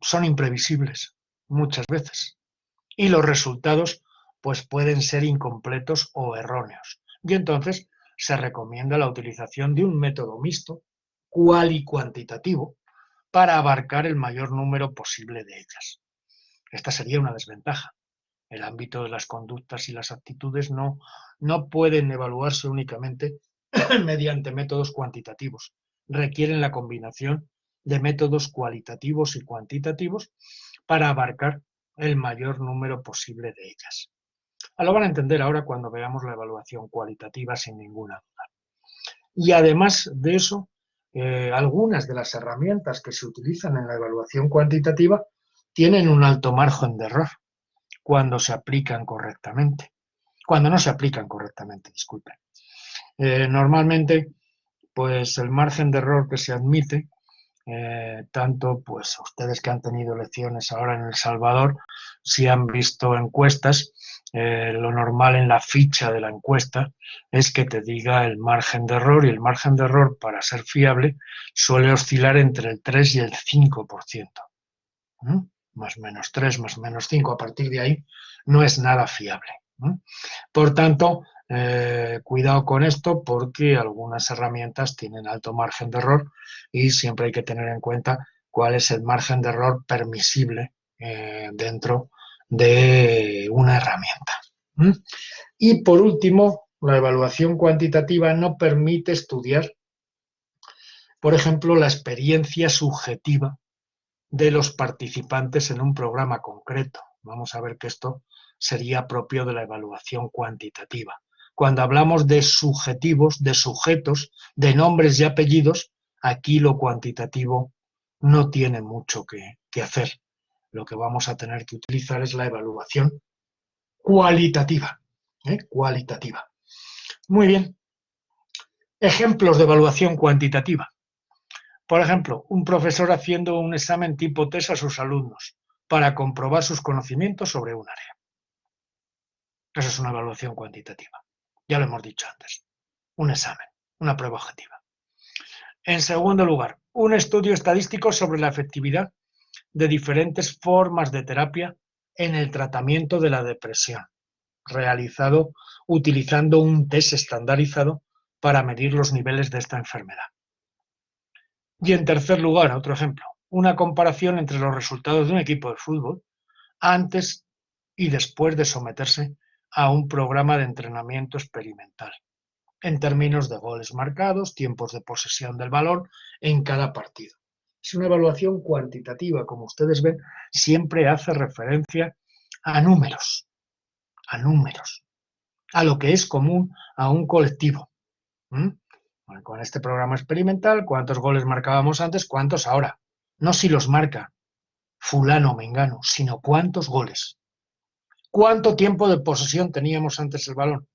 Son imprevisibles muchas veces. Y los resultados pues pueden ser incompletos o erróneos. Y entonces se recomienda la utilización de un método mixto, cual y cuantitativo, para abarcar el mayor número posible de ellas. Esta sería una desventaja. El ámbito de las conductas y las actitudes no pueden evaluarse únicamente mediante métodos cuantitativos. Requieren la combinación de métodos cualitativos y cuantitativos para abarcar el mayor número posible de ellas. Lo van a entender ahora cuando veamos la evaluación cualitativa sin ninguna duda. Y además de eso, algunas de las herramientas que se utilizan en la evaluación cuantitativa tienen un alto margen de error cuando se aplican correctamente. Cuando no se aplican correctamente, disculpen. Normalmente, pues el margen de error que se admite, tanto pues ustedes que han tenido lecciones ahora en El Salvador, si han visto encuestas, lo normal en la ficha de la encuesta es que te diga el margen de error, y el margen de error para ser fiable suele oscilar entre el 3 y el 5%. Más menos 3, más menos 5, a partir de ahí no es nada fiable. Por tanto, cuidado con esto porque algunas herramientas tienen alto margen de error y siempre hay que tener en cuenta cuál es el margen de error permisible dentro de una herramienta. Y por último, la evaluación cuantitativa no permite estudiar, por ejemplo, la experiencia subjetiva de los participantes en un programa concreto. Vamos a ver que esto sería propio de la evaluación cuantitativa. Cuando hablamos de subjetivos, de sujetos, de nombres y apellidos, aquí lo cuantitativo no tiene mucho que hacer. Lo que vamos a tener que utilizar es la evaluación cualitativa. Cualitativa. Muy bien. Ejemplos de evaluación cuantitativa. Por ejemplo, un profesor haciendo un examen tipo test a sus alumnos. para comprobar sus conocimientos sobre un área. Esa es una evaluación cuantitativa. Ya lo hemos dicho antes. Un examen, una prueba objetiva. En segundo lugar, un estudio estadístico sobre la efectividad de diferentes formas de terapia en el tratamiento de la depresión, realizado utilizando un test estandarizado para medir los niveles de esta enfermedad. Y en tercer lugar, otro ejemplo, una comparación entre los resultados de un equipo de fútbol antes y después de someterse a un programa de entrenamiento experimental, en términos de goles marcados, tiempos de posesión del balón en cada partido. Es una evaluación cuantitativa, como ustedes ven, siempre hace referencia a números, a lo que es común a un colectivo. Bueno, con este programa experimental, ¿cuántos goles marcábamos antes? ¿Cuántos ahora? No si los marca fulano o mengano, sino cuántos goles. ¿Cuánto tiempo de posesión teníamos antes el balón?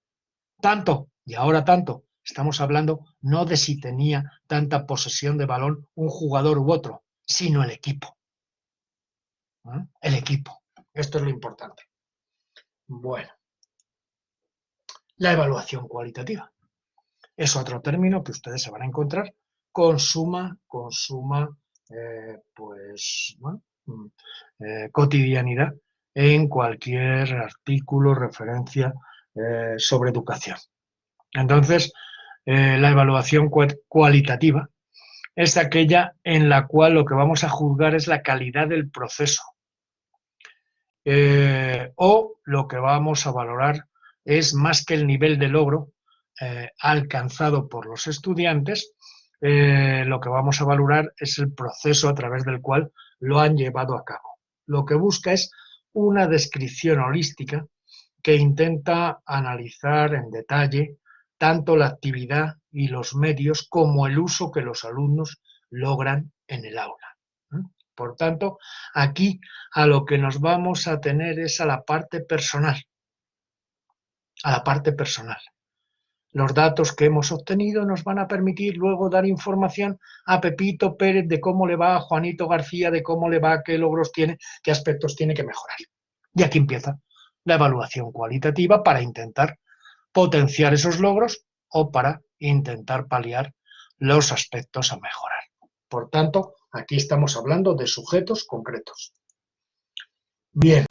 Tanto, y ahora tanto. Estamos hablando no de si tenía tanta posesión de balón un jugador u otro, sino el equipo. El equipo. Esto es lo importante. Bueno, la evaluación cualitativa. Es otro término que ustedes se van a encontrar con suma cotidianidad en cualquier artículo, referencia sobre educación. Entonces, la evaluación cualitativa es aquella en la cual lo que vamos a juzgar es la calidad del proceso, o lo que vamos a valorar es más que el nivel de logro alcanzado por los estudiantes, lo que vamos a valorar es el proceso a través del cual lo han llevado a cabo. Lo que busca es una descripción holística que intenta analizar en detalle tanto la actividad y los medios como el uso que los alumnos logran en el aula. Por tanto, aquí a lo que nos vamos a tener es a la parte personal. A la parte personal. Los datos que hemos obtenido nos van a permitir luego dar información a Pepito Pérez de cómo le va, a Juanito García de cómo le va, qué logros tiene, qué aspectos tiene que mejorar. Y aquí empieza la evaluación cualitativa para intentar potenciar esos logros o para intentar paliar los aspectos a mejorar. Por tanto, aquí estamos hablando de sujetos concretos. Bien,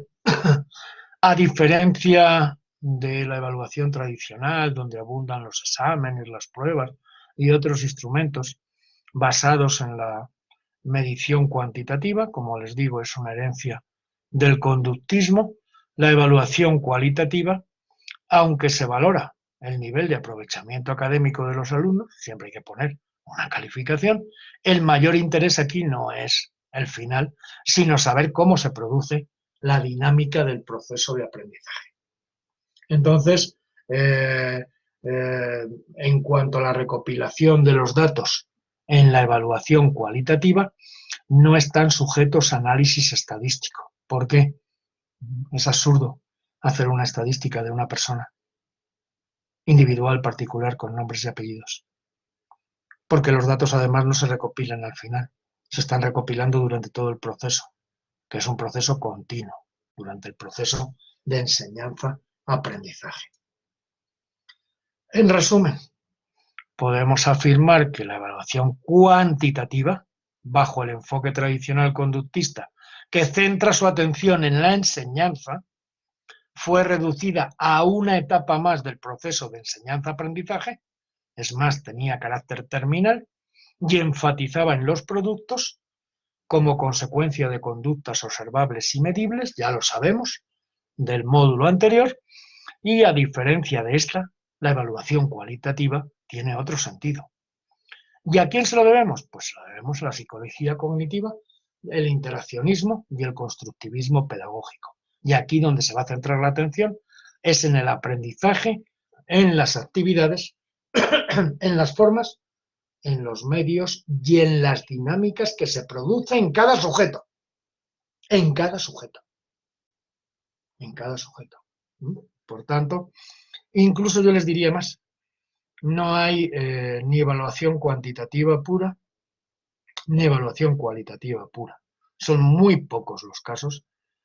a diferencia de la evaluación tradicional, donde abundan los exámenes, las pruebas y otros instrumentos basados en la medición cuantitativa, como les digo, es una herencia del conductismo, la evaluación cualitativa, aunque se valora el nivel de aprovechamiento académico de los alumnos, siempre hay que poner una calificación, el mayor interés aquí no es el final, sino saber cómo se produce la dinámica del proceso de aprendizaje. Entonces, en cuanto a la recopilación de los datos en la evaluación cualitativa, no están sujetos a análisis estadístico. ¿Por qué? Es absurdo hacer una estadística de una persona individual, particular, con nombres y apellidos. Porque los datos además no se recopilan al final, se están recopilando durante todo el proceso, que es un proceso continuo, durante el proceso de enseñanza-aprendizaje. En resumen, podemos afirmar que la evaluación cuantitativa, bajo el enfoque tradicional conductista, que centra su atención en la enseñanza, fue reducida a una etapa más del proceso de enseñanza-aprendizaje, es más, tenía carácter terminal y enfatizaba en los productos como consecuencia de conductas observables y medibles, ya lo sabemos, del módulo anterior, y a diferencia de esta, la evaluación cualitativa tiene otro sentido. ¿Y a quién se lo debemos? Pues se lo debemos a la psicología cognitiva, el interaccionismo y el constructivismo pedagógico. Y aquí donde se va a centrar la atención es en el aprendizaje, en las actividades, en las formas, en los medios y en las dinámicas que se producen en cada sujeto. En cada sujeto. En cada sujeto. Por tanto, incluso yo les diría más, no hay ni evaluación cuantitativa pura, ni evaluación cualitativa pura. Son muy pocos los casos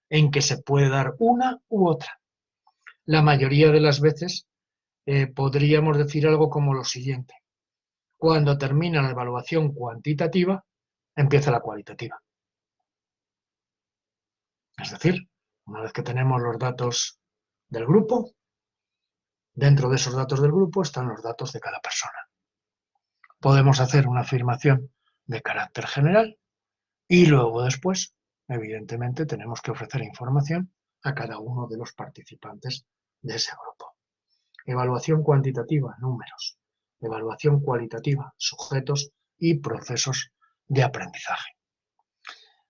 en que se puede dar una u otra. La mayoría de las veces podríamos decir algo como lo siguiente. Cuando termina la evaluación cuantitativa, empieza la cualitativa. Es decir, una vez que tenemos los datos del grupo, dentro de esos datos del grupo están los datos de cada persona. Podemos hacer una afirmación de carácter general y luego después, evidentemente, tenemos que ofrecer información a cada uno de los participantes de ese grupo. Evaluación cuantitativa, números. Evaluación cualitativa, sujetos y procesos de aprendizaje.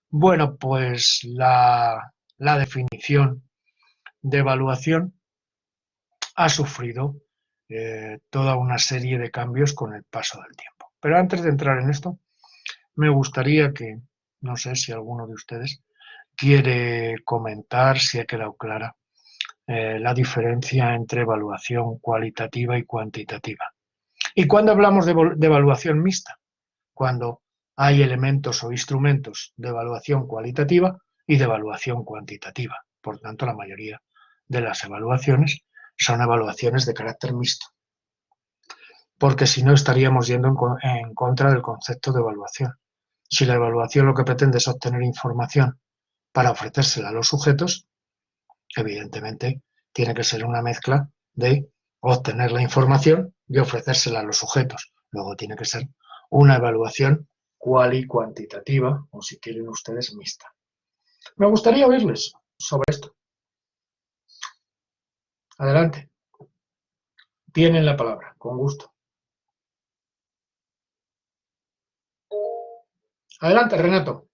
Bueno, pues la definición de evaluación ha sufrido toda una serie de cambios con el paso del tiempo. Pero antes de entrar en esto, me gustaría que, no sé si alguno de ustedes quiere comentar si ha quedado clara la diferencia entre evaluación cualitativa y cuantitativa. ¿Y cuándo hablamos de evaluación mixta? Cuando hay elementos o instrumentos de evaluación cualitativa y de evaluación cuantitativa. Por tanto, la mayoría de las evaluaciones son evaluaciones de carácter mixto, porque si no estaríamos yendo en contra del concepto de evaluación. Si la evaluación lo que pretende es obtener información para ofrecérsela a los sujetos, evidentemente tiene que ser una mezcla de obtener la información y ofrecérsela a los sujetos. Luego tiene que ser una evaluación cuali cuantitativa, o si quieren ustedes, mixta. Me gustaría oírles sobre esto. Adelante. Tienen la palabra, con gusto. Adelante, Renato.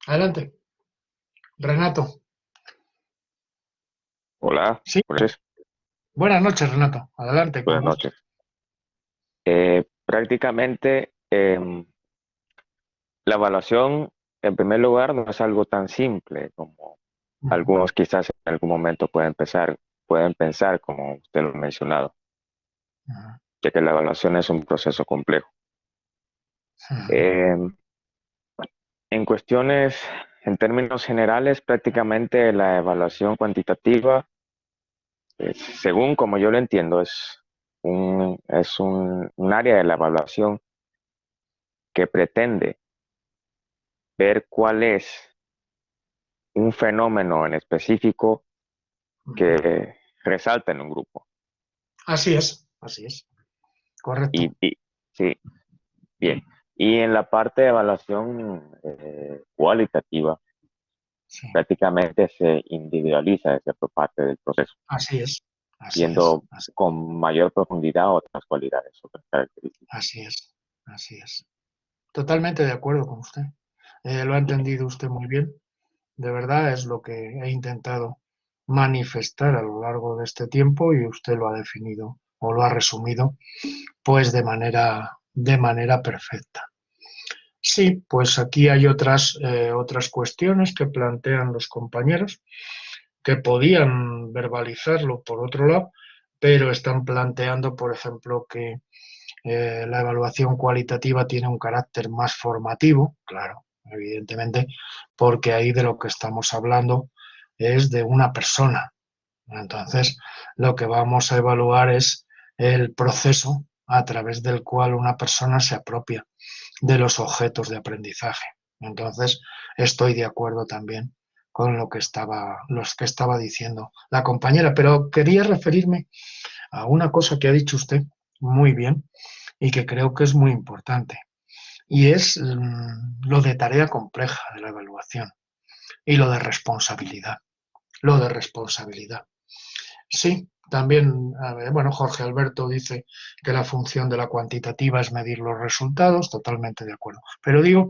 Adelante. Renato. Hola, Sí. Buenas noches, Renato. Adelante, con buenas gusto. noches. Prácticamente la evaluación, en primer lugar, no es algo tan simple como algunos quizás en algún momento pueden pensar, como usted lo ha mencionado, ya que la evaluación es un proceso complejo. Em, en cuestiones, en términos generales, prácticamente la evaluación cuantitativa, según como yo lo entiendo, es un área de la evaluación que pretende ver cuál es un fenómeno en específico que resalta en un grupo. Así es, correcto. Sí, bien. Y en la parte de evaluación cualitativa, Sí. prácticamente se individualiza esa parte del proceso, Así es, viendo con mayor profundidad otras cualidades, otras características. así es. Totalmente de acuerdo con usted. Lo ha entendido usted muy bien. De verdad es lo que he intentado manifestar a lo largo de este tiempo y usted lo ha definido o lo ha resumido pues de manera perfecta. Sí, pues aquí hay otras cuestiones que plantean los compañeros que podían verbalizarlo por otro lado, pero están planteando, por ejemplo, que la evaluación cualitativa tiene un carácter más formativo, claro, evidentemente, porque ahí de lo que estamos hablando es de una persona. Entonces, lo que vamos a evaluar es el proceso a través del cual una persona se apropia de los objetos de aprendizaje. Entonces, estoy de acuerdo también con lo que estaba diciendo la compañera, pero quería referirme a una cosa que ha dicho usted muy bien y que creo que es muy importante, y es lo de tarea compleja de la evaluación y lo de responsabilidad. Lo de responsabilidad. Sí, también, bueno, Jorge Alberto dice que la función de la cuantitativa es medir los resultados, totalmente de acuerdo. Pero digo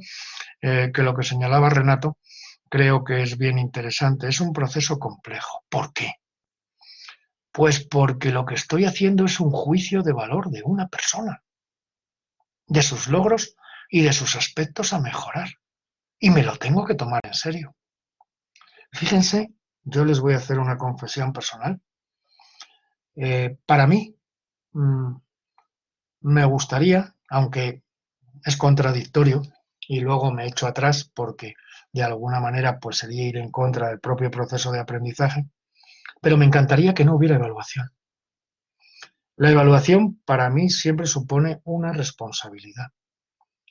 que lo que señalaba Renato creo que es bien interesante. Es un proceso complejo. ¿Por qué? Pues porque lo que estoy haciendo es un juicio de valor de una persona, de sus logros y de sus aspectos a mejorar. Y me lo tengo que tomar en serio. Fíjense, yo les voy a hacer una confesión personal. Para mí, me gustaría, aunque es contradictorio, y luego me echo atrás porque de alguna manera pues sería ir en contra del propio proceso de aprendizaje, pero me encantaría que no hubiera evaluación. La evaluación para mí siempre supone una responsabilidad,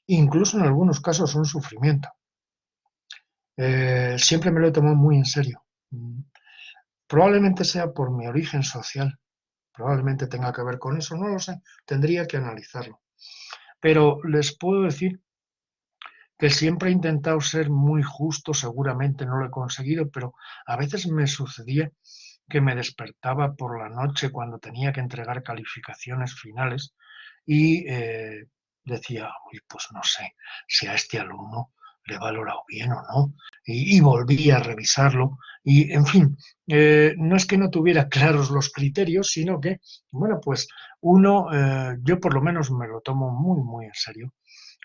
incluso en algunos casos un sufrimiento. Siempre me lo he tomado muy en serio. Probablemente sea por mi origen social, probablemente tenga que ver con eso, no lo sé, tendría que analizarlo. Pero les puedo decir que siempre he intentado ser muy justo, seguramente no lo he conseguido, pero a veces me sucedía que me despertaba por la noche cuando tenía que entregar calificaciones finales y decía, uy, pues no sé si a este alumno le he valorado bien o no, y volví a revisarlo, y en fin, no es que no tuviera claros los criterios, sino que, bueno, pues uno, yo por lo menos me lo tomo muy, muy en serio,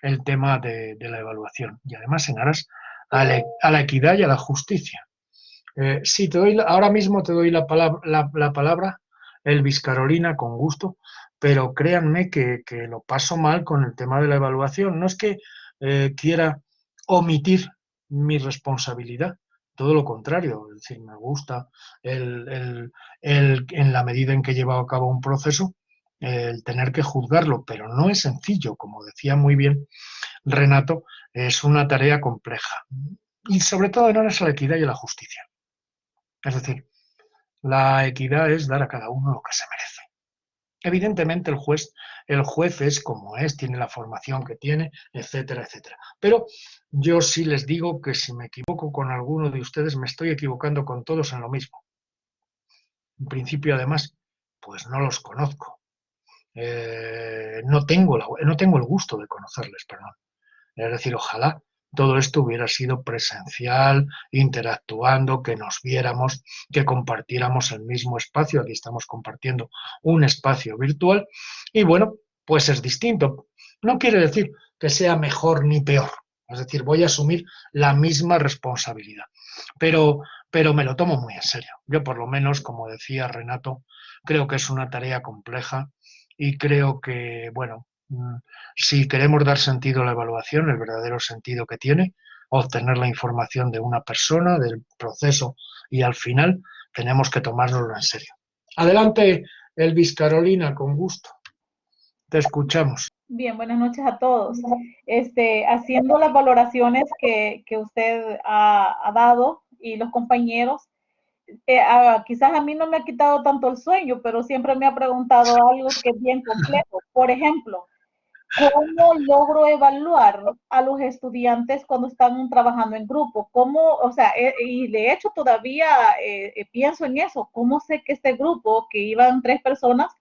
el tema de la evaluación, y además en aras a la equidad y a la justicia. Sí, ahora mismo te doy la palabra, Elvis Carolina, con gusto, pero créanme que lo paso mal con el tema de la evaluación. No es que quiera omitir mi responsabilidad, todo lo contrario, es decir, me gusta en la medida en que he llevado a cabo un proceso, el tener que juzgarlo, pero no es sencillo, como decía muy bien Renato, es una tarea compleja. Y sobre todo en aras a la equidad y a la justicia. Es decir, la equidad es dar a cada uno lo que se merece. Evidentemente el juez es como es, tiene la formación que tiene, etcétera, etcétera. Pero yo sí les digo que si me equivoco con alguno de ustedes, me estoy equivocando con todos en lo mismo. En principio, además, pues no los conozco. No tengo el gusto de conocerles, perdón. Es decir, ojalá todo esto hubiera sido presencial, interactuando, que nos viéramos, que compartiéramos el mismo espacio. Aquí estamos compartiendo un espacio virtual y bueno, pues es distinto. No quiere decir que sea mejor ni peor. Es decir, voy a asumir la misma responsabilidad, pero, pero me lo tomo muy en serio. Yo por lo menos, como decía Renato, creo que es una tarea compleja y creo que, bueno, si queremos dar sentido a la evaluación, el verdadero sentido que tiene, obtener la información de una persona, del proceso, y al final tenemos que tomárnoslo en serio. Adelante, Elvis Carolina, con gusto. Te escuchamos. Bien, buenas noches a todos. Haciendo las valoraciones que usted ha dado y los compañeros, quizás a mí no me ha quitado tanto el sueño, pero siempre me ha preguntado algo que es bien complejo. Por ejemplo, ¿cómo logro evaluar a los estudiantes cuando están trabajando en grupo? ¿Cómo, o sea, y de hecho todavía pienso en eso, ¿cómo sé que este grupo, que iban 3 personas,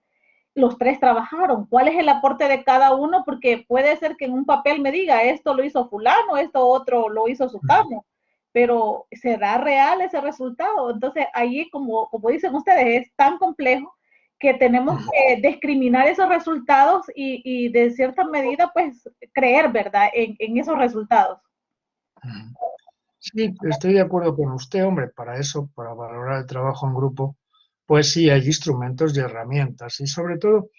los 3 trabajaron? ¿Cuál es el aporte de cada uno? Porque puede ser que en un papel me diga, esto lo hizo fulano, esto otro lo hizo sutano, pero ¿será real ese resultado? Entonces, ahí, como dicen ustedes, es tan complejo que tenemos que discriminar esos resultados y de cierta medida, pues, creer, ¿verdad?, en esos resultados. Sí, estoy de acuerdo con usted, hombre, para eso, para valorar el trabajo en grupo, pues sí, hay instrumentos y herramientas. Y sobre todo,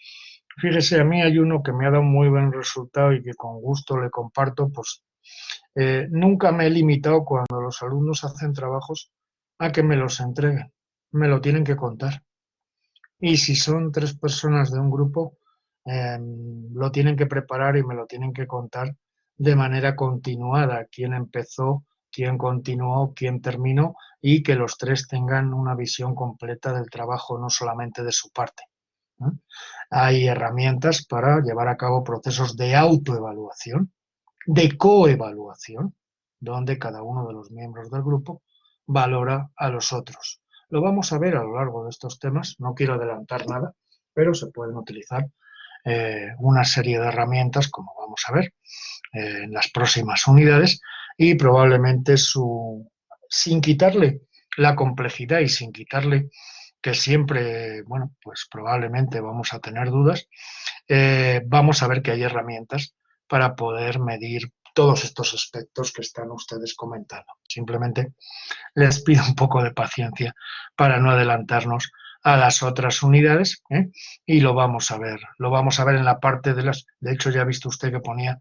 fíjese, a mí hay uno que me ha dado un muy buen resultado y que con gusto le comparto, pues nunca me he limitado cuando los alumnos hacen trabajos a que me los entreguen, me lo tienen que contar. Y si son 3 personas de un grupo, lo tienen que preparar y me lo tienen que contar de manera continuada, quién empezó, quién continuó, quién terminó, y que los 3 tengan una visión completa del trabajo, no solamente de su parte. Hay herramientas para llevar a cabo procesos de autoevaluación, de coevaluación, donde cada uno de los miembros del grupo valora a los otros. Lo vamos a ver a lo largo de estos temas, no quiero adelantar nada, pero se pueden utilizar una serie de herramientas, como vamos a ver en las próximas unidades, y probablemente sin quitarle la complejidad y sin quitarle que siempre, bueno, pues probablemente vamos a tener dudas, vamos a ver que hay herramientas para poder medir todos estos aspectos que están ustedes comentando. Simplemente les pido un poco de paciencia para no adelantarnos a las otras unidades, y lo vamos a ver. Lo vamos a ver en la parte de las... De hecho, ya ha visto usted que ponía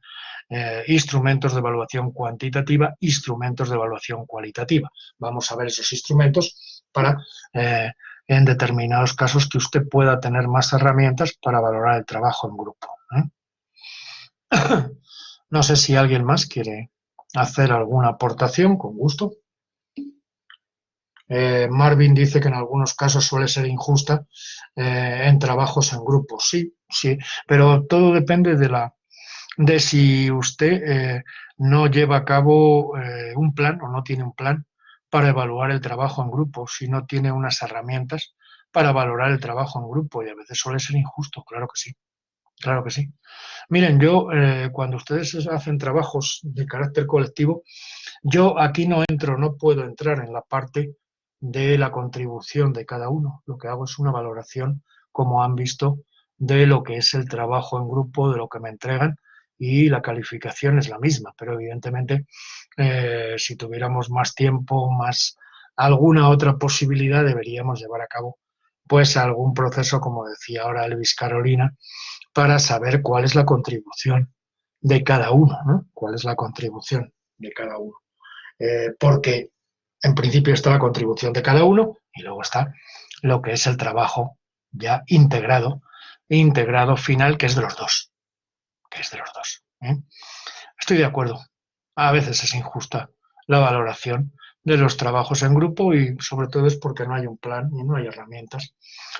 instrumentos de evaluación cuantitativa, instrumentos de evaluación cualitativa. Vamos a ver esos instrumentos para, en determinados casos, que usted pueda tener más herramientas para valorar el trabajo en grupo. No sé si alguien más quiere hacer alguna aportación, con gusto. Marvin dice que en algunos casos suele ser injusta en trabajos en grupo. Sí, sí, pero todo depende de si usted no lleva a cabo un plan o no tiene un plan para evaluar el trabajo en grupo, si no tiene unas herramientas para valorar el trabajo en grupo, y a veces suele ser injusto, claro que sí, claro que sí. Miren, yo cuando ustedes hacen trabajos de carácter colectivo, yo aquí no entro, no puedo entrar en la parte de la contribución de cada uno. Lo que hago es una valoración, como han visto, de lo que es el trabajo en grupo, de lo que me entregan, y la calificación es la misma. Pero evidentemente, si tuviéramos más tiempo, más alguna otra posibilidad, deberíamos llevar a cabo pues algún proceso, como decía ahora Elvis Carolina, para saber cuál es la contribución de cada uno, ¿no? ¿Cuál es la contribución de cada uno? Porque en principio está la contribución de cada uno y luego está lo que es el trabajo ya integrado final, que es de los dos, que es de los dos. Estoy de acuerdo. A veces es injusta la valoración de los trabajos en grupo, y sobre todo es porque no hay un plan y no hay herramientas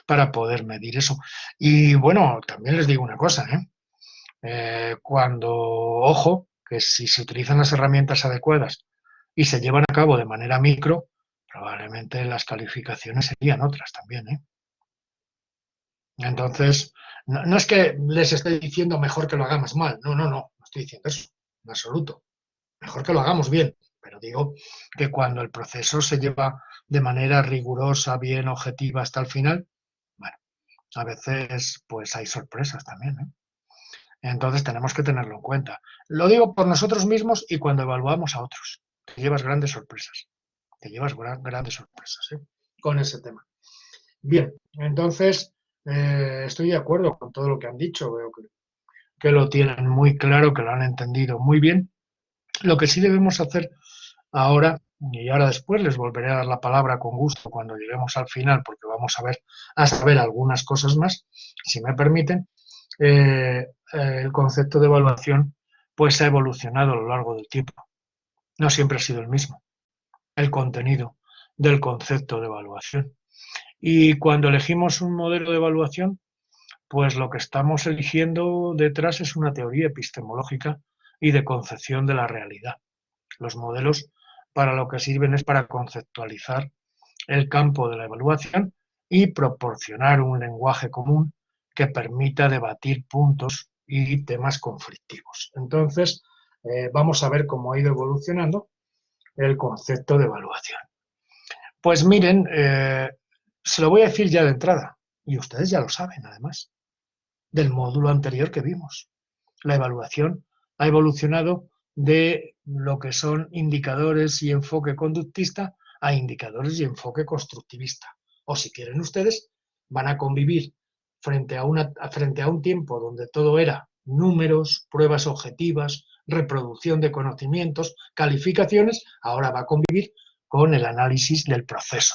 para poder medir eso. Y bueno, también les digo una cosa, cuando, ojo, que si se utilizan las herramientas adecuadas y se llevan a cabo de manera micro, probablemente las calificaciones serían otras también, Entonces, no es que les esté diciendo mejor que lo hagamos mal, no estoy diciendo eso, en absoluto. Mejor que lo hagamos bien, pero digo que cuando el proceso se lleva de manera rigurosa, bien objetiva hasta el final, bueno, a veces pues hay sorpresas también, Entonces tenemos que tenerlo en cuenta. Lo digo por nosotros mismos y cuando evaluamos a otros. Te llevas grandes sorpresas. Te llevas grandes sorpresas, con ese tema. Bien, entonces estoy de acuerdo con todo lo que han dicho. Veo que lo tienen muy claro, que lo han entendido muy bien. Lo que sí debemos hacer ahora, y ahora después les volveré a dar la palabra con gusto cuando lleguemos al final, porque vamos a saber algunas cosas más, si me permiten, el concepto de evaluación pues ha evolucionado a lo largo del tiempo. No siempre ha sido el mismo, el contenido del concepto de evaluación. Y cuando elegimos un modelo de evaluación, pues lo que estamos eligiendo detrás es una teoría epistemológica y de concepción de la realidad. Los modelos para lo que sirven es para conceptualizar el campo de la evaluación y proporcionar un lenguaje común que permita debatir puntos y temas conflictivos. Entonces, vamos a ver cómo ha ido evolucionando el concepto de evaluación. Pues miren, se lo voy a decir ya de entrada, y ustedes ya lo saben además, del módulo anterior que vimos. La evaluación ha evolucionado de lo que son indicadores y enfoque conductista a indicadores y enfoque constructivista. O si quieren ustedes, van a convivir frente a un tiempo donde todo era números, pruebas objetivas, reproducción de conocimientos, calificaciones, ahora va a convivir con el análisis del proceso,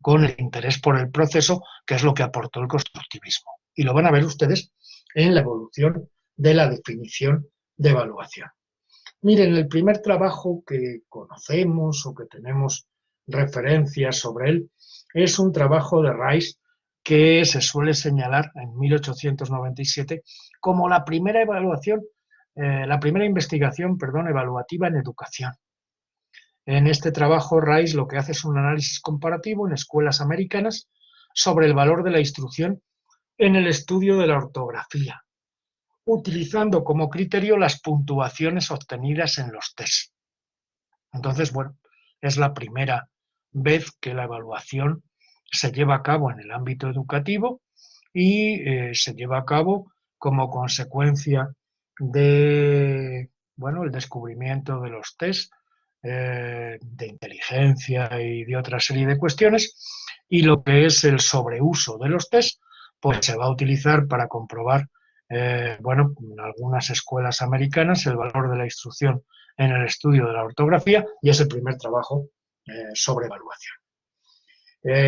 con el interés por el proceso, que es lo que aportó el constructivismo. Y lo van a ver ustedes en la evolución de la definición de evaluación. Miren, el primer trabajo que conocemos o que tenemos referencias sobre él es un trabajo de Rice que se suele señalar en 1897 como la primera evaluación, la primera investigación, evaluativa en educación. En este trabajo, Rice lo que hace es un análisis comparativo en escuelas americanas sobre el valor de la instrucción en el estudio de la ortografía, utilizando como criterio las puntuaciones obtenidas en los test. Entonces, bueno, es la primera vez que la evaluación se lleva a cabo en el ámbito educativo y se lleva a cabo como consecuencia de, bueno, el descubrimiento de los test de inteligencia y de otra serie de cuestiones, y lo que es el sobreuso de los test, pues se va a utilizar para comprobar, bueno, en algunas escuelas americanas el valor de la instrucción en el estudio de la ortografía, y es el primer trabajo sobre evaluación.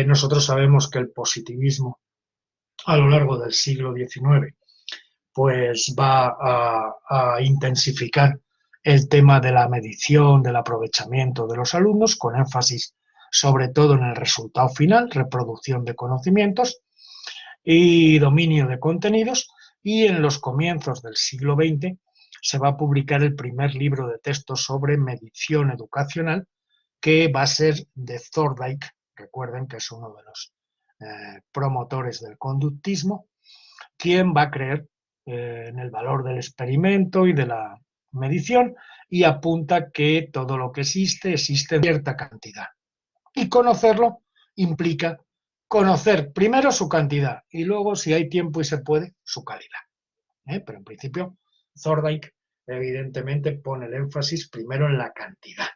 Nosotros sabemos que el positivismo a lo largo del siglo XIX pues va a intensificar el tema de la medición, del aprovechamiento de los alumnos, con énfasis sobre todo en el resultado final, reproducción de conocimientos y dominio de contenidos, y en los comienzos del siglo XX se va a publicar el primer libro de texto sobre medición educacional, que va a ser de Thorndike, recuerden que es uno de los promotores del conductismo, quien va a creer en el valor del experimento y de la medición, y apunta que todo lo que existe en cierta cantidad. Y conocerlo implica conocer primero su cantidad y luego, si hay tiempo y se puede, su calidad. Pero en principio, Thorndike evidentemente pone el énfasis primero en la cantidad.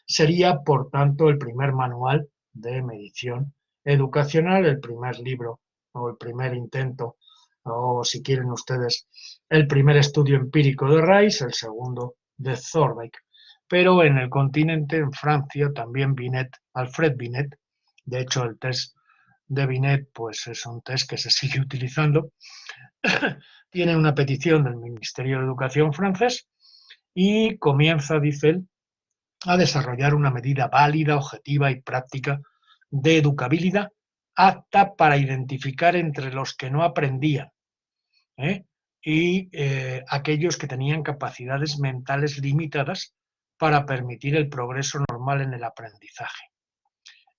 Sería, por tanto, el primer manual de medición educacional, el primer libro o el primer intento, o si quieren ustedes, el primer estudio empírico de Rice, el segundo de Thorndike. Pero en el continente, en Francia, también Binet, Alfred Binet, de hecho el test de Binet pues es un test que se sigue utilizando, tiene una petición del Ministerio de Educación francés y comienza, dice él, a desarrollar una medida válida, objetiva y práctica de educabilidad apta para identificar entre los que no aprendían y aquellos que tenían capacidades mentales limitadas para permitir el progreso normal en el aprendizaje.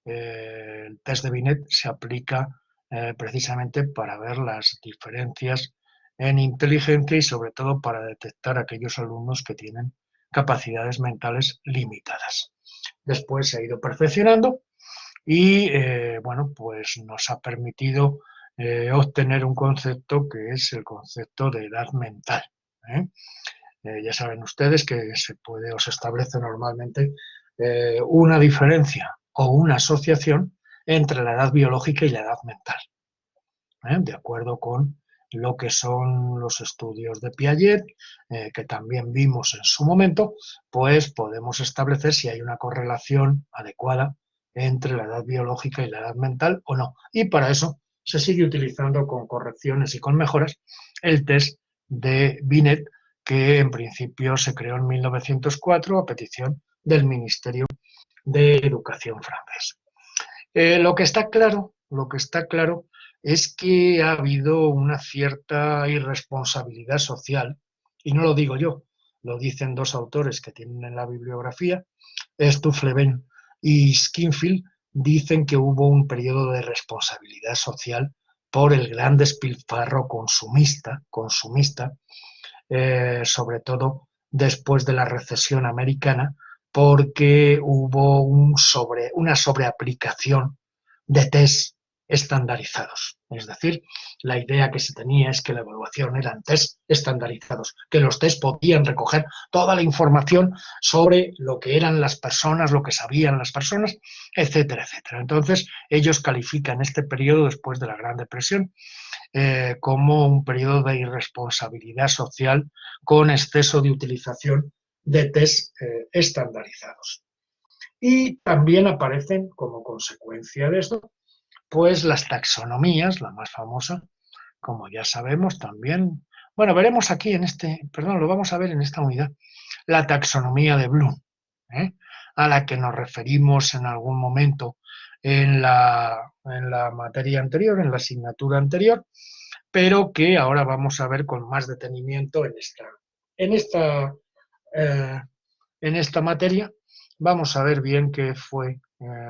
El test de Binet se aplica precisamente para ver las diferencias en inteligencia y sobre todo para detectar aquellos alumnos que tienen capacidades mentales limitadas. Después se ha ido perfeccionando y bueno, pues nos ha permitido obtener un concepto que es el concepto de edad mental. Ya saben ustedes que se puede o se establece normalmente una diferencia o una asociación entre la edad biológica y la edad mental, de acuerdo con lo que son los estudios de Piaget, que también vimos en su momento, pues podemos establecer si hay una correlación adecuada entre la edad biológica y la edad mental o no. Y para eso se sigue utilizando con correcciones y con mejoras el test de Binet, que en principio se creó en 1904 a petición del Ministerio de Educación francés. Lo que está claro es que ha habido una cierta irresponsabilidad social, y no lo digo yo, lo dicen dos autores que tienen en la bibliografía, Stufleben y Skinfield, dicen que hubo un periodo de responsabilidad social por el gran despilfarro consumista, sobre todo después de la recesión americana, porque hubo una sobreaplicación de test estandarizados. Es decir, la idea que se tenía es que la evaluación eran test estandarizados, que los test podían recoger toda la información sobre lo que eran las personas, lo que sabían las personas, etcétera, etcétera. Entonces, ellos califican este periodo después de la Gran Depresión como un periodo de irresponsabilidad social con exceso de utilización de test estandarizados. Y también aparecen como consecuencia de esto pues las taxonomías, la más famosa, como ya sabemos también, bueno, veremos aquí lo vamos a ver en esta unidad, la taxonomía de Bloom, a la que nos referimos en algún momento en la materia anterior, en la asignatura anterior, pero que ahora vamos a ver con más detenimiento en esta materia. Vamos a ver bien qué fue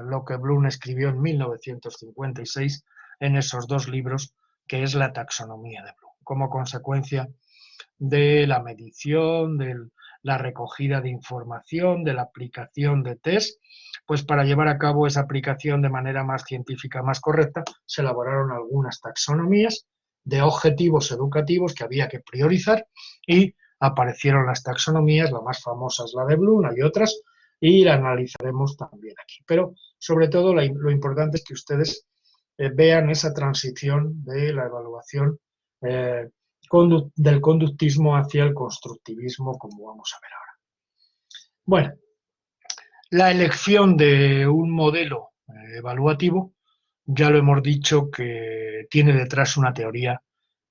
lo que Bloom escribió en 1956 en esos dos libros, que es la taxonomía de Bloom, como consecuencia de la medición, de la recogida de información, de la aplicación de test, pues para llevar a cabo esa aplicación de manera más científica, más correcta, se elaboraron algunas taxonomías de objetivos educativos que había que priorizar y aparecieron las taxonomías, la más famosa es la de Bloom, hay otras, y la analizaremos también aquí. Pero sobre todo lo importante es que ustedes vean esa transición de la evaluación del conductismo hacia el constructivismo, como vamos a ver ahora. Bueno, la elección de un modelo evaluativo, ya lo hemos dicho que tiene detrás una teoría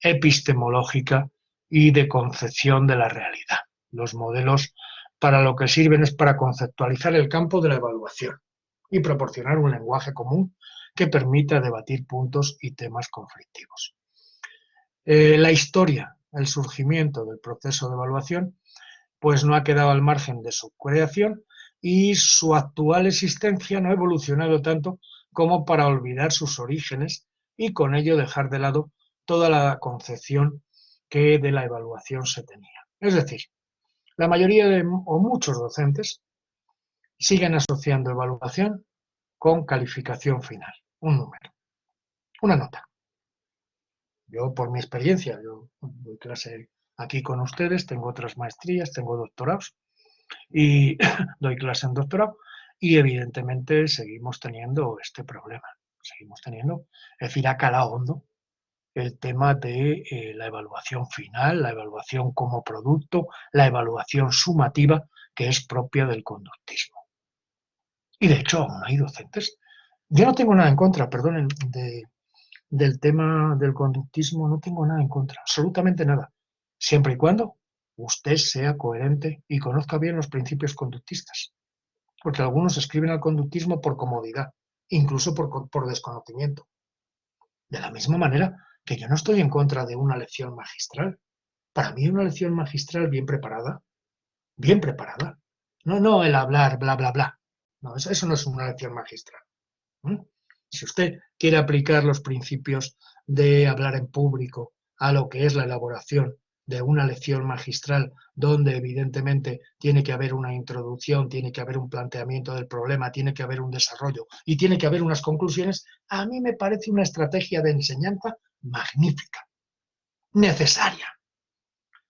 epistemológica y de concepción de la realidad. Los modelos para lo que sirven es para conceptualizar el campo de la evaluación y proporcionar un lenguaje común que permita debatir puntos y temas conflictivos. La historia, el surgimiento del proceso de evaluación, pues no ha quedado al margen de su creación y su actual existencia no ha evolucionado tanto como para olvidar sus orígenes y con ello dejar de lado toda la concepción que de la evaluación se tenía. Es decir, la mayoría o muchos docentes siguen asociando evaluación con calificación final, un número, una nota. Yo, por mi experiencia, yo doy clase aquí con ustedes, tengo otras maestrías, tengo doctorados y doy clase en doctorado y evidentemente seguimos teniendo este problema. Seguimos teniendo, es decir, ha calado hondo el tema de la evaluación final, la evaluación como producto, la evaluación sumativa que es propia del conductismo. Y de hecho aún hay docentes. Yo no tengo nada en contra, perdonen, del tema del conductismo, no tengo nada en contra, absolutamente nada, siempre y cuando usted sea coherente y conozca bien los principios conductistas, porque algunos escriben al conductismo por comodidad, incluso por desconocimiento. De la misma manera que yo no estoy en contra de una lección magistral. Para mí una lección magistral bien preparada, no el hablar bla bla bla, no, eso no es una lección magistral. Si usted quiere aplicar los principios de hablar en público a lo que es la elaboración de una lección magistral, donde evidentemente tiene que haber una introducción, tiene que haber un planteamiento del problema, tiene que haber un desarrollo y tiene que haber unas conclusiones, a mí me parece una estrategia de enseñanza magnífica, necesaria.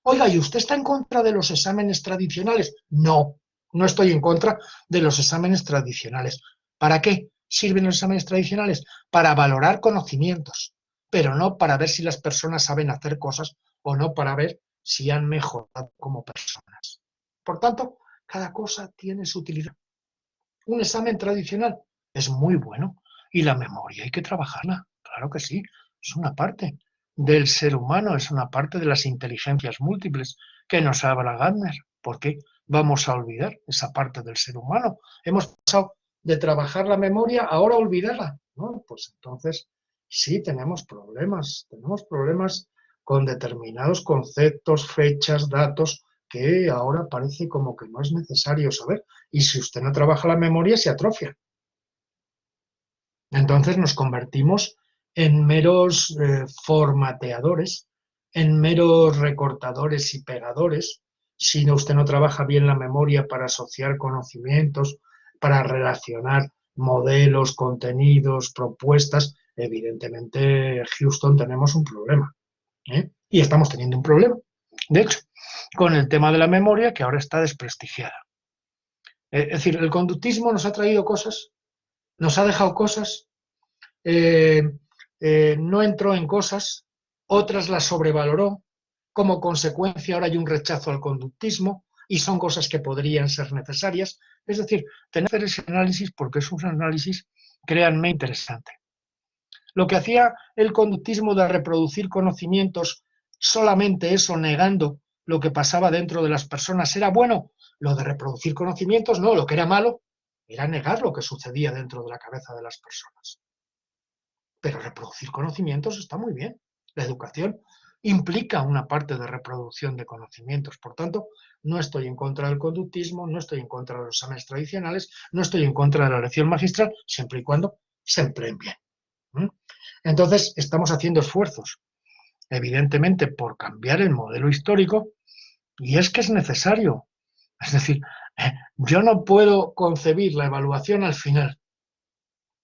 Oiga, ¿y usted está en contra de los exámenes tradicionales? No, no estoy en contra de los exámenes tradicionales. ¿Para qué sirven los exámenes tradicionales? Para valorar conocimientos, pero no para ver si las personas saben hacer cosas o no para ver si han mejorado como personas. Por tanto, cada cosa tiene su utilidad. Un examen tradicional es muy bueno y la memoria hay que trabajarla, claro que sí, es una parte del ser humano, es una parte de las inteligencias múltiples que nos habla Gardner. ¿Por qué vamos a olvidar esa parte del ser humano? Hemos pasado de trabajar la memoria ahora a olvidarla, ¿no? Pues entonces sí tenemos problemas con determinados conceptos, fechas, datos que ahora parece como que no es necesario saber. Y si usted no trabaja la memoria, se atrofia. Entonces nos convertimos en meros formateadores, en meros recortadores y pegadores. Si usted no trabaja bien la memoria para asociar conocimientos, para relacionar modelos, contenidos, propuestas, evidentemente, Houston, tenemos un problema. Y estamos teniendo un problema. De hecho, con el tema de la memoria, que ahora está desprestigiada. Es decir, el conductismo nos ha traído cosas, nos ha dejado cosas, no entró en cosas, otras las sobrevaloró, como consecuencia ahora hay un rechazo al conductismo y son cosas que podrían ser necesarias. Es decir, tener que hacer ese análisis porque es un análisis, créanme, interesante. Lo que hacía el conductismo de reproducir conocimientos, solamente eso, negando lo que pasaba dentro de las personas, ¿era bueno? Lo de reproducir conocimientos, no, lo que era malo era negar lo que sucedía dentro de la cabeza de las personas. Pero reproducir conocimientos está muy bien. La educación implica una parte de reproducción de conocimientos. Por tanto, no estoy en contra del conductismo, no estoy en contra de los exámenes tradicionales, no estoy en contra de la lección magistral, siempre y cuando se empleen bien. Entonces, estamos haciendo esfuerzos, evidentemente, por cambiar el modelo histórico, y es que es necesario. Es decir, yo no puedo concebir la evaluación al final.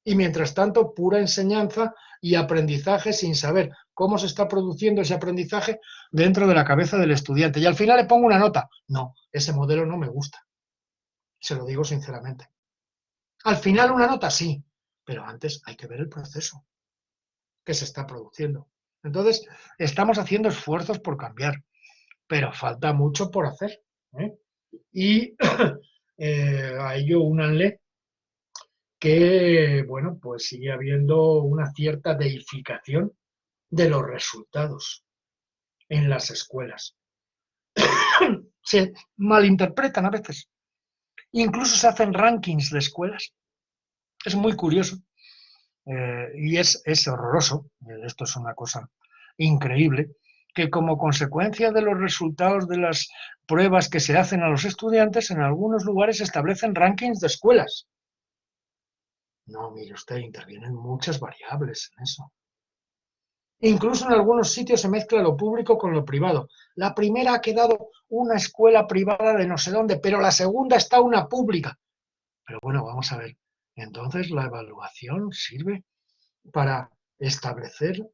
Y mientras tanto, pura enseñanza y aprendizaje sin saber cómo se está produciendo ese aprendizaje dentro de la cabeza del estudiante. Y al final le pongo una nota. No, ese modelo no me gusta. Se lo digo sinceramente. Al final una nota sí, pero antes hay que ver el proceso que se está produciendo. Entonces, estamos haciendo esfuerzos por cambiar, pero falta mucho por hacer, ¿eh? Y a ello únanle que, bueno, pues sigue habiendo una cierta deificación de los resultados en las escuelas. Se malinterpretan a veces. Incluso se hacen rankings de escuelas. Es muy curioso y es horroroso. Esto es una cosa increíble, que como consecuencia de los resultados de las pruebas que se hacen a los estudiantes, en algunos lugares se establecen rankings de escuelas. No, mire usted, intervienen muchas variables en eso. Incluso en algunos sitios se mezcla lo público con lo privado. La primera ha quedado una escuela privada de no sé dónde, pero la segunda está una pública. Pero bueno, vamos a ver. Entonces, la evaluación sirve para establecer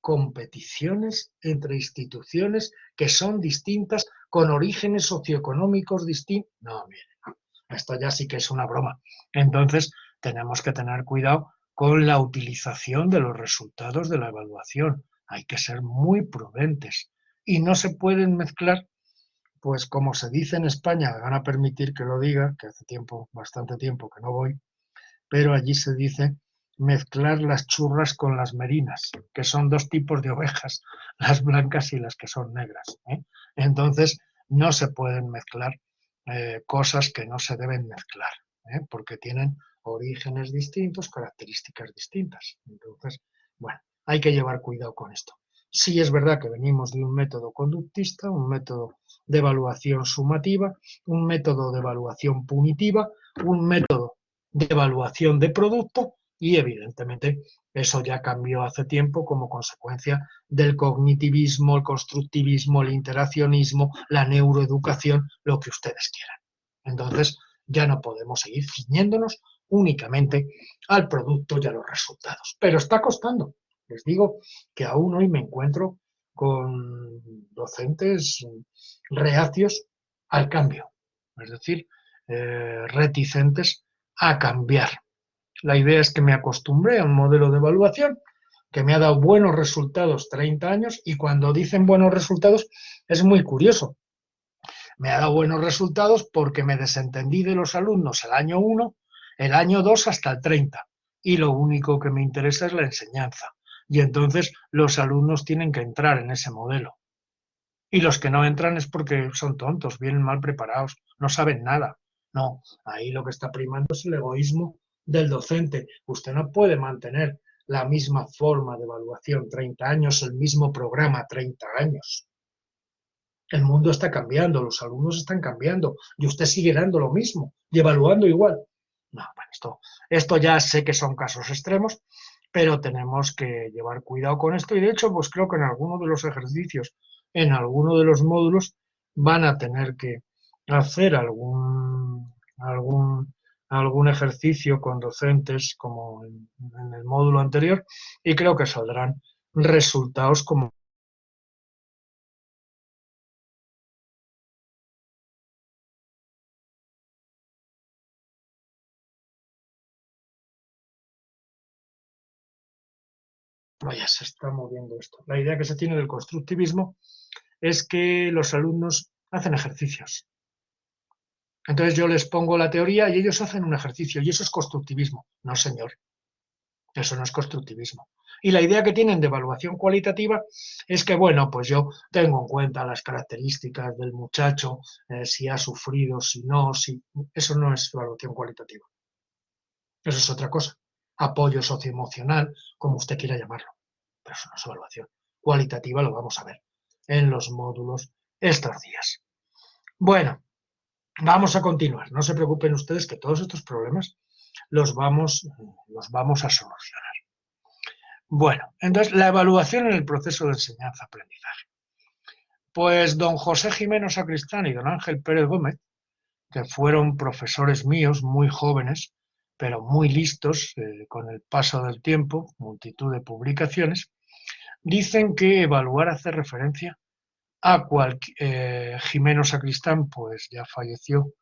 competiciones entre instituciones que son distintas, con orígenes socioeconómicos distintos. No, mire, esto ya sí que es una broma. Entonces, tenemos que tener cuidado con la utilización de los resultados de la evaluación. Hay que ser muy prudentes y no se pueden mezclar, pues como se dice en España, me van a permitir que lo diga, que hace tiempo, bastante tiempo que no voy, pero allí se dice mezclar las churras con las merinas, que son dos tipos de ovejas, las blancas y las que son negras, ¿eh? Entonces, no se pueden mezclar cosas que no se deben mezclar, porque tienen orígenes distintos, características distintas. Entonces, bueno, hay que llevar cuidado con esto. Sí es verdad que venimos de un método conductista, un método de evaluación sumativa, un método de evaluación punitiva, un método de evaluación de producto y evidentemente eso ya cambió hace tiempo como consecuencia del cognitivismo, el constructivismo, el interaccionismo, la neuroeducación, lo que ustedes quieran. Entonces ya no podemos seguir ciñéndonos únicamente al producto y a los resultados. Pero está costando. Les digo que aún hoy me encuentro con docentes reacios al cambio, es decir, reticentes a cambiar. La idea es que me acostumbré a un modelo de evaluación que me ha dado buenos resultados 30 años y cuando dicen buenos resultados es muy curioso. Me ha dado buenos resultados porque me desentendí de los alumnos el año 1, el año 2 hasta el 30 y lo único que me interesa es la enseñanza. Y entonces los alumnos tienen que entrar en ese modelo. Y los que no entran es porque son tontos, vienen mal preparados, no saben nada. No, ahí lo que está primando es el egoísmo del docente. Usted no puede mantener la misma forma de evaluación 30 años, el mismo programa 30 años. El mundo está cambiando, los alumnos están cambiando y usted sigue dando lo mismo y evaluando igual. No, bueno, esto ya sé que son casos extremos, pero tenemos que llevar cuidado con esto y de hecho pues creo que en alguno de los ejercicios, en alguno de los módulos van a tener que hacer algún ejercicio con docentes como en el módulo anterior y creo que saldrán resultados como vaya, se está moviendo esto. La idea que se tiene del constructivismo es que los alumnos hacen ejercicios. Entonces yo les pongo la teoría y ellos hacen un ejercicio y eso es constructivismo. No, señor, eso no es constructivismo. Y la idea que tienen de evaluación cualitativa es que, bueno, pues yo tengo en cuenta las características del muchacho, si ha sufrido, si no, si... Eso no es evaluación cualitativa. Eso es otra cosa. Apoyo socioemocional, como usted quiera llamarlo. Pero eso no es evaluación. Cualitativa lo vamos a ver en los módulos estos días. Bueno, vamos a continuar. No se preocupen ustedes que todos estos problemas los vamos a solucionar. Bueno, entonces la evaluación en el proceso de enseñanza-aprendizaje. Pues don José Jimeno Sacristán y don Ángel Pérez Gómez, que fueron profesores míos muy jóvenes, pero muy listos con el paso del tiempo, multitud de publicaciones, dicen que evaluar hace referencia a Jimeno Sacristán, pues ya falleció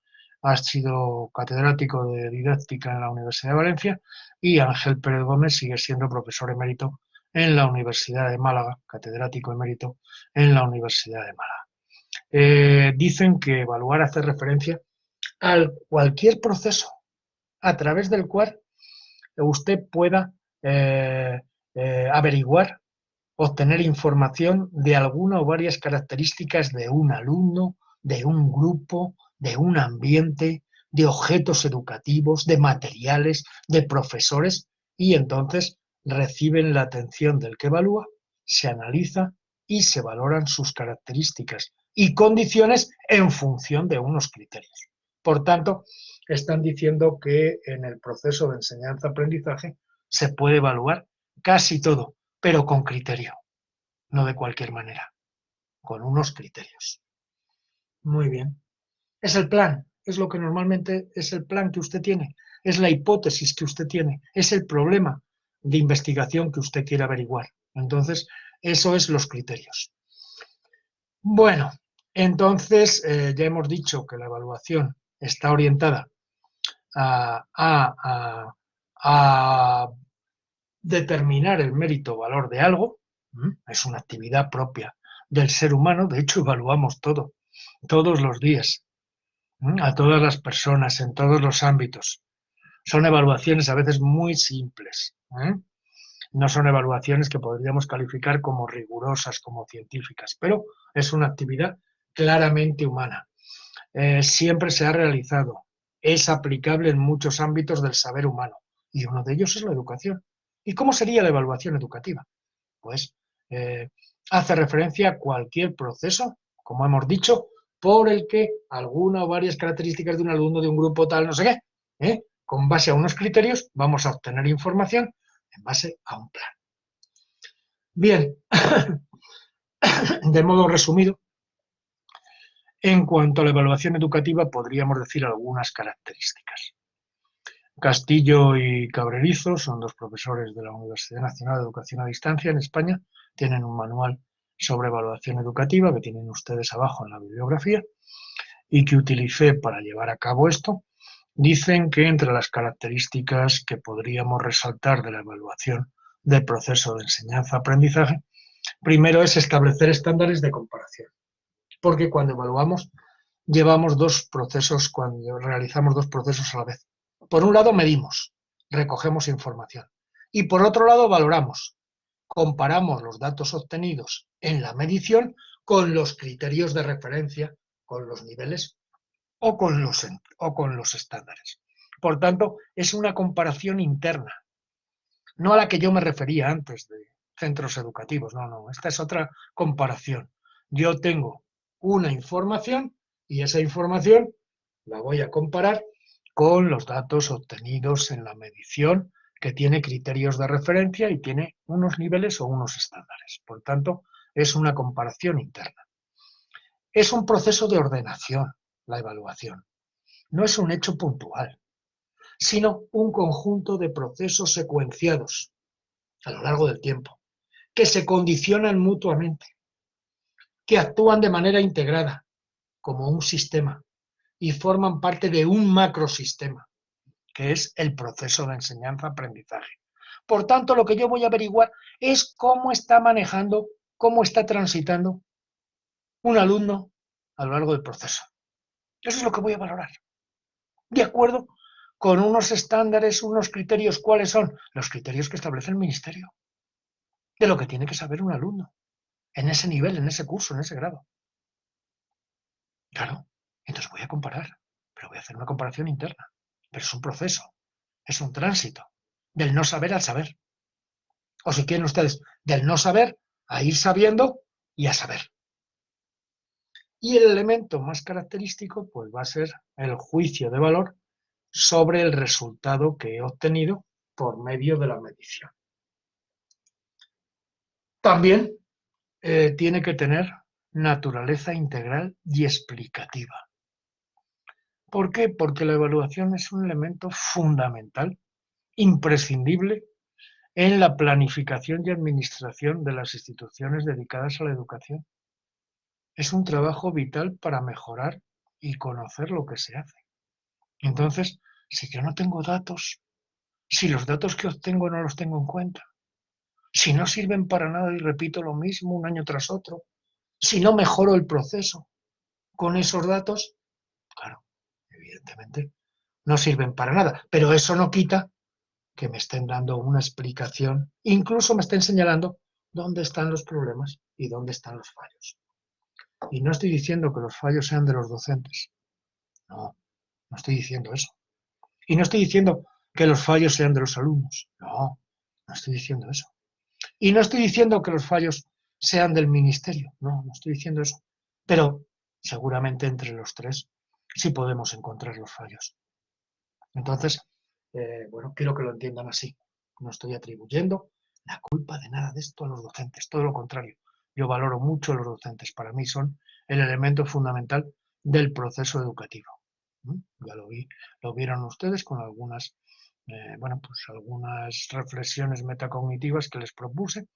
ha sido catedrático de didáctica en la Universidad de Valencia, y Ángel Pérez Gómez sigue siendo profesor emérito en la Universidad de Málaga, catedrático emérito en la Universidad de Málaga. Dicen que evaluar hace referencia a cualquier proceso a través del cual usted pueda averiguar, obtener información de alguna o varias características de un alumno, de un grupo, de un ambiente, de objetos educativos, de materiales, de profesores, y entonces reciben la atención del que evalúa, se analiza y se valoran sus características y condiciones en función de unos criterios. Por tanto, están diciendo que en el proceso de enseñanza-aprendizaje se puede evaluar casi todo, pero con criterio, no de cualquier manera, con unos criterios. Muy bien. Es el plan, es lo que normalmente es el plan que usted tiene, es la hipótesis que usted tiene, es el problema de investigación que usted quiere averiguar. Entonces, eso es los criterios. Bueno, entonces ya hemos dicho que la evaluación está orientada a determinar el mérito o valor de algo. Es una actividad propia del ser humano, de hecho evaluamos todo, todos los días, a todas las personas, en todos los ámbitos. Son evaluaciones a veces muy simples, no son evaluaciones que podríamos calificar como rigurosas, como científicas, pero es una actividad claramente humana. Siempre se ha realizado, es aplicable en muchos ámbitos del saber humano, y uno de ellos es la educación. ¿Y cómo sería la evaluación educativa? Pues hace referencia a cualquier proceso, como hemos dicho, por el que alguna o varias características de un alumno, de un grupo tal, no sé qué, con base a unos criterios vamos a obtener información en base a un plan. Bien, de modo resumido, en cuanto a la evaluación educativa podríamos decir algunas características. Castillo y Cabrerizo son dos profesores de la Universidad Nacional de Educación a Distancia en España, tienen un manual sobre evaluación educativa que tienen ustedes abajo en la bibliografía y que utilicé para llevar a cabo esto. Dicen que entre las características que podríamos resaltar de la evaluación del proceso de enseñanza-aprendizaje, primero es establecer estándares de comparación, porque cuando evaluamos llevamos dos procesos, cuando realizamos dos procesos a la vez. Por un lado medimos, recogemos información, y por otro lado valoramos, comparamos los datos obtenidos en la medición con los criterios de referencia, con los niveles o con los estándares. Por tanto, es una comparación interna, no a la que yo me refería antes de centros educativos, no, esta es otra comparación. Yo tengo una información y esa información la voy a comparar con los datos obtenidos en la medición, que tiene criterios de referencia y tiene unos niveles o unos estándares. Por tanto, es una comparación interna. Es un proceso de ordenación, la evaluación. No es un hecho puntual, sino un conjunto de procesos secuenciados a lo largo del tiempo, que se condicionan mutuamente, que actúan de manera integrada, como un sistema, y forman parte de un macrosistema, que es el proceso de enseñanza-aprendizaje. Por tanto, lo que yo voy a averiguar es cómo está manejando, cómo está transitando un alumno a lo largo del proceso. Eso es lo que voy a valorar. De acuerdo con unos estándares, unos criterios. ¿Cuáles son? Los criterios que establece el Ministerio, de lo que tiene que saber un alumno, en ese nivel, en ese curso, en ese grado. Claro, entonces voy a comparar, pero voy a hacer una comparación interna. Pero es un proceso, es un tránsito, del no saber al saber. O si quieren ustedes, del no saber a ir sabiendo y a saber. Y el elemento más característico pues va a ser el juicio de valor sobre el resultado que he obtenido por medio de la medición. También tiene que tener naturaleza integral y explicativa. ¿Por qué? Porque la evaluación es un elemento fundamental, imprescindible, en la planificación y administración de las instituciones dedicadas a la educación. Es un trabajo vital para mejorar y conocer lo que se hace. Entonces, si yo no tengo datos, si los datos que obtengo no los tengo en cuenta, si no sirven para nada y repito lo mismo un año tras otro, si no mejoro el proceso con esos datos, claro, evidentemente no sirven para nada. Pero eso no quita que me estén dando una explicación, incluso me estén señalando dónde están los problemas y dónde están los fallos. Y no estoy diciendo que los fallos sean de los docentes. No, no estoy diciendo eso. Y no estoy diciendo que los fallos sean de los alumnos. No, no estoy diciendo eso. Y no estoy diciendo que los fallos sean del ministerio. No, no estoy diciendo eso. Pero seguramente entre los tres sí podemos encontrar los fallos. Entonces, bueno, quiero que lo entiendan así. No estoy atribuyendo la culpa de nada de esto a los docentes, todo lo contrario. Yo valoro mucho a los docentes, para mí son el elemento fundamental del proceso educativo. Ya lo vieron ustedes con algunas, bueno, pues algunas reflexiones metacognitivas que les propuse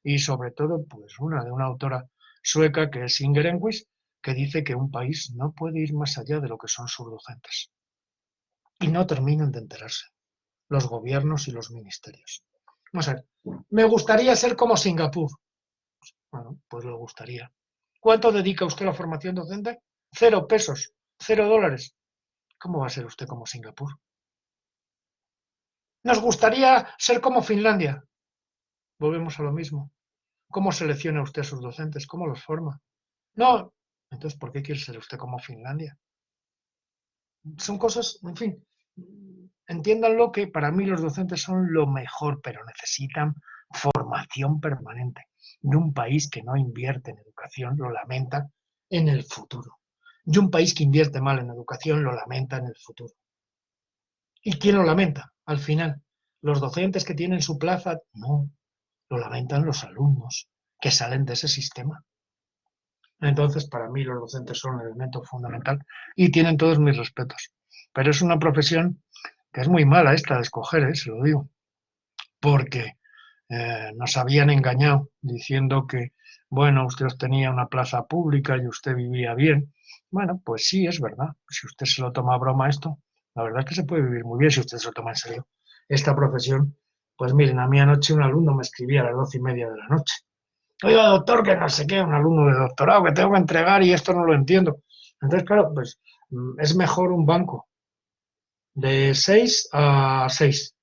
y sobre todo, pues una de una autora sueca que es Inger Enquist, que dice que un país no puede ir más allá de lo que son sus docentes. Y no terminan de enterarse los gobiernos y los ministerios. Vamos a ver, me gustaría ser como Singapur. Bueno, pues le gustaría. ¿Cuánto dedica usted a la formación docente? 0 pesos, 0 dólares. ¿Cómo va a ser usted como Singapur? Nos gustaría ser como Finlandia. Volvemos a lo mismo. ¿Cómo selecciona usted a sus docentes? ¿Cómo los forma? No. Entonces, ¿por qué quiere ser usted como Finlandia? Son cosas, en fin, entiéndanlo que para mí los docentes son lo mejor, pero necesitan formación permanente. Y un país que no invierte en educación lo lamenta en el futuro. Y un país que invierte mal en educación lo lamenta en el futuro. ¿Y quién lo lamenta? Al final, ¿los docentes que tienen su plaza? No, lo lamentan los alumnos que salen de ese sistema. Entonces, para mí los docentes son un elemento fundamental y tienen todos mis respetos. Pero es una profesión que es muy mala esta de escoger, se lo digo, porque nos habían engañado diciendo que, bueno, usted tenía una plaza pública y usted vivía bien. Bueno, pues sí, es verdad. Si usted se lo toma a broma esto, la verdad es que se puede vivir muy bien si usted se lo toma en serio. Esta profesión, pues miren, a mí anoche un alumno me escribía a las 12:30 de la noche. Oiga, doctor, que no sé qué, un alumno de doctorado que tengo que entregar y esto no lo entiendo. Entonces, claro, pues es mejor un banco de 6 a 6.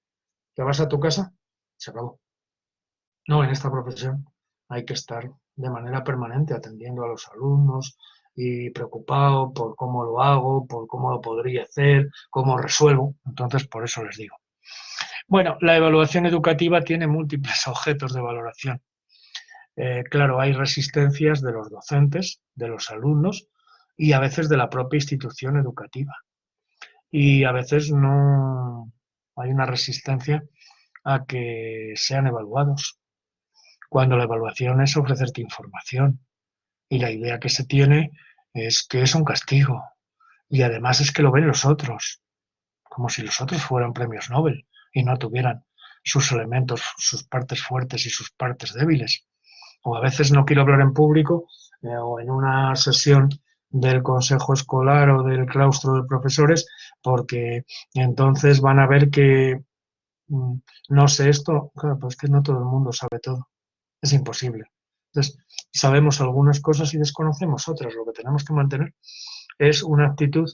Te vas a tu casa, se acabó. No, en esta profesión hay que estar de manera permanente atendiendo a los alumnos y preocupado por cómo lo hago, por cómo lo podría hacer, cómo resuelvo. Entonces, por eso les digo. Bueno, la evaluación educativa tiene múltiples objetos de valoración. Claro, hay resistencias de los docentes, de los alumnos y a veces de la propia institución educativa. Y a veces no hay una resistencia a que sean evaluados, cuando la evaluación es ofrecerte información y la idea que se tiene es que es un castigo y además es que lo ven los otros, como si los otros fueran premios Nobel y no tuvieran sus elementos, sus partes fuertes y sus partes débiles. O a veces no quiero hablar en público o en una sesión del consejo escolar o del claustro de profesores, porque entonces van a ver que no sé esto. Claro, pues que no todo el mundo sabe todo, es imposible. Entonces, sabemos algunas cosas y desconocemos otras. Lo que tenemos que mantener es una actitud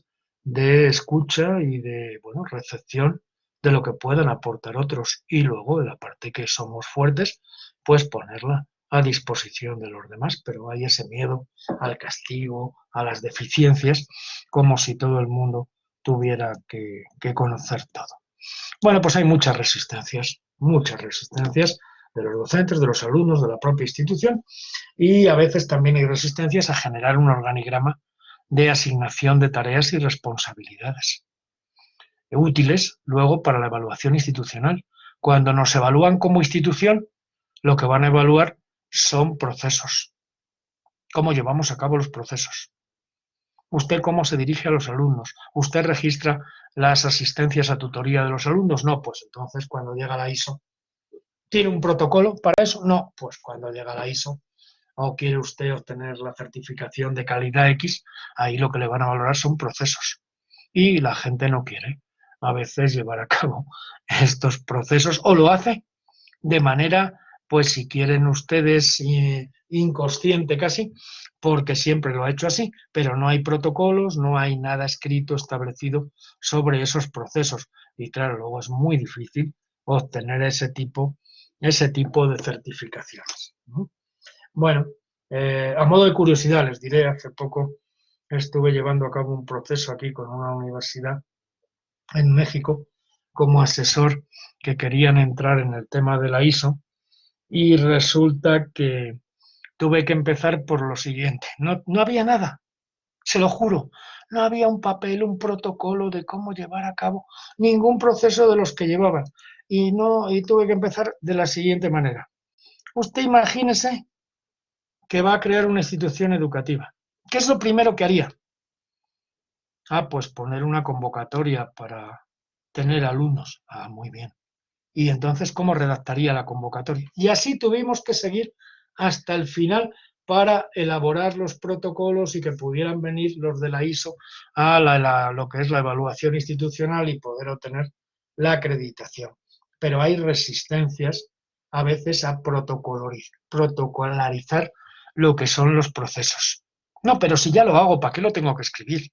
de escucha y de, bueno, recepción de lo que puedan aportar otros y luego de la parte que somos fuertes, pues ponerla a disposición de los demás, pero hay ese miedo al castigo, a las deficiencias, como si todo el mundo tuviera que conocer todo. Bueno, pues hay muchas resistencias de los docentes, de los alumnos, de la propia institución, y a veces también hay resistencias a generar un organigrama de asignación de tareas y responsabilidades útiles luego para la evaluación institucional. Cuando nos evalúan como institución, lo que van a evaluar son procesos, cómo llevamos a cabo los procesos. ¿Usted cómo se dirige a los alumnos? ¿Usted registra las asistencias a tutoría de los alumnos? No, pues entonces cuando llega la ISO, ¿tiene un protocolo para eso? No, pues cuando llega la ISO o quiere usted obtener la certificación de calidad X, ahí lo que le van a valorar son procesos. y la gente no quiere a veces llevar a cabo estos procesos, o lo hace de manera, pues si quieren ustedes, inconsciente casi, porque siempre lo ha hecho así, pero no hay protocolos, no hay nada escrito establecido sobre esos procesos. Y claro, luego es muy difícil obtener ese tipo de certificaciones, ¿no? Bueno, a modo de curiosidad les diré, hace poco estuve llevando a cabo un proceso aquí con una universidad en México como asesor que querían entrar en el tema de la ISO, y resulta que tuve que empezar por lo siguiente. No había nada, se lo juro. No había un papel, un protocolo de cómo llevar a cabo ningún proceso de los que llevaban. Y tuve que empezar de la siguiente manera. Usted imagínese que va a crear una institución educativa. ¿Qué es lo primero que haría? Pues poner una convocatoria para tener alumnos. Muy bien. Y entonces, ¿cómo redactaría la convocatoria? Y así tuvimos que seguir hasta el final para elaborar los protocolos y que pudieran venir los de la ISO a lo que es la evaluación institucional y poder obtener la acreditación. Pero hay resistencias a veces a protocolarizar lo que son los procesos. No, pero si ya lo hago, ¿para qué lo tengo que escribir?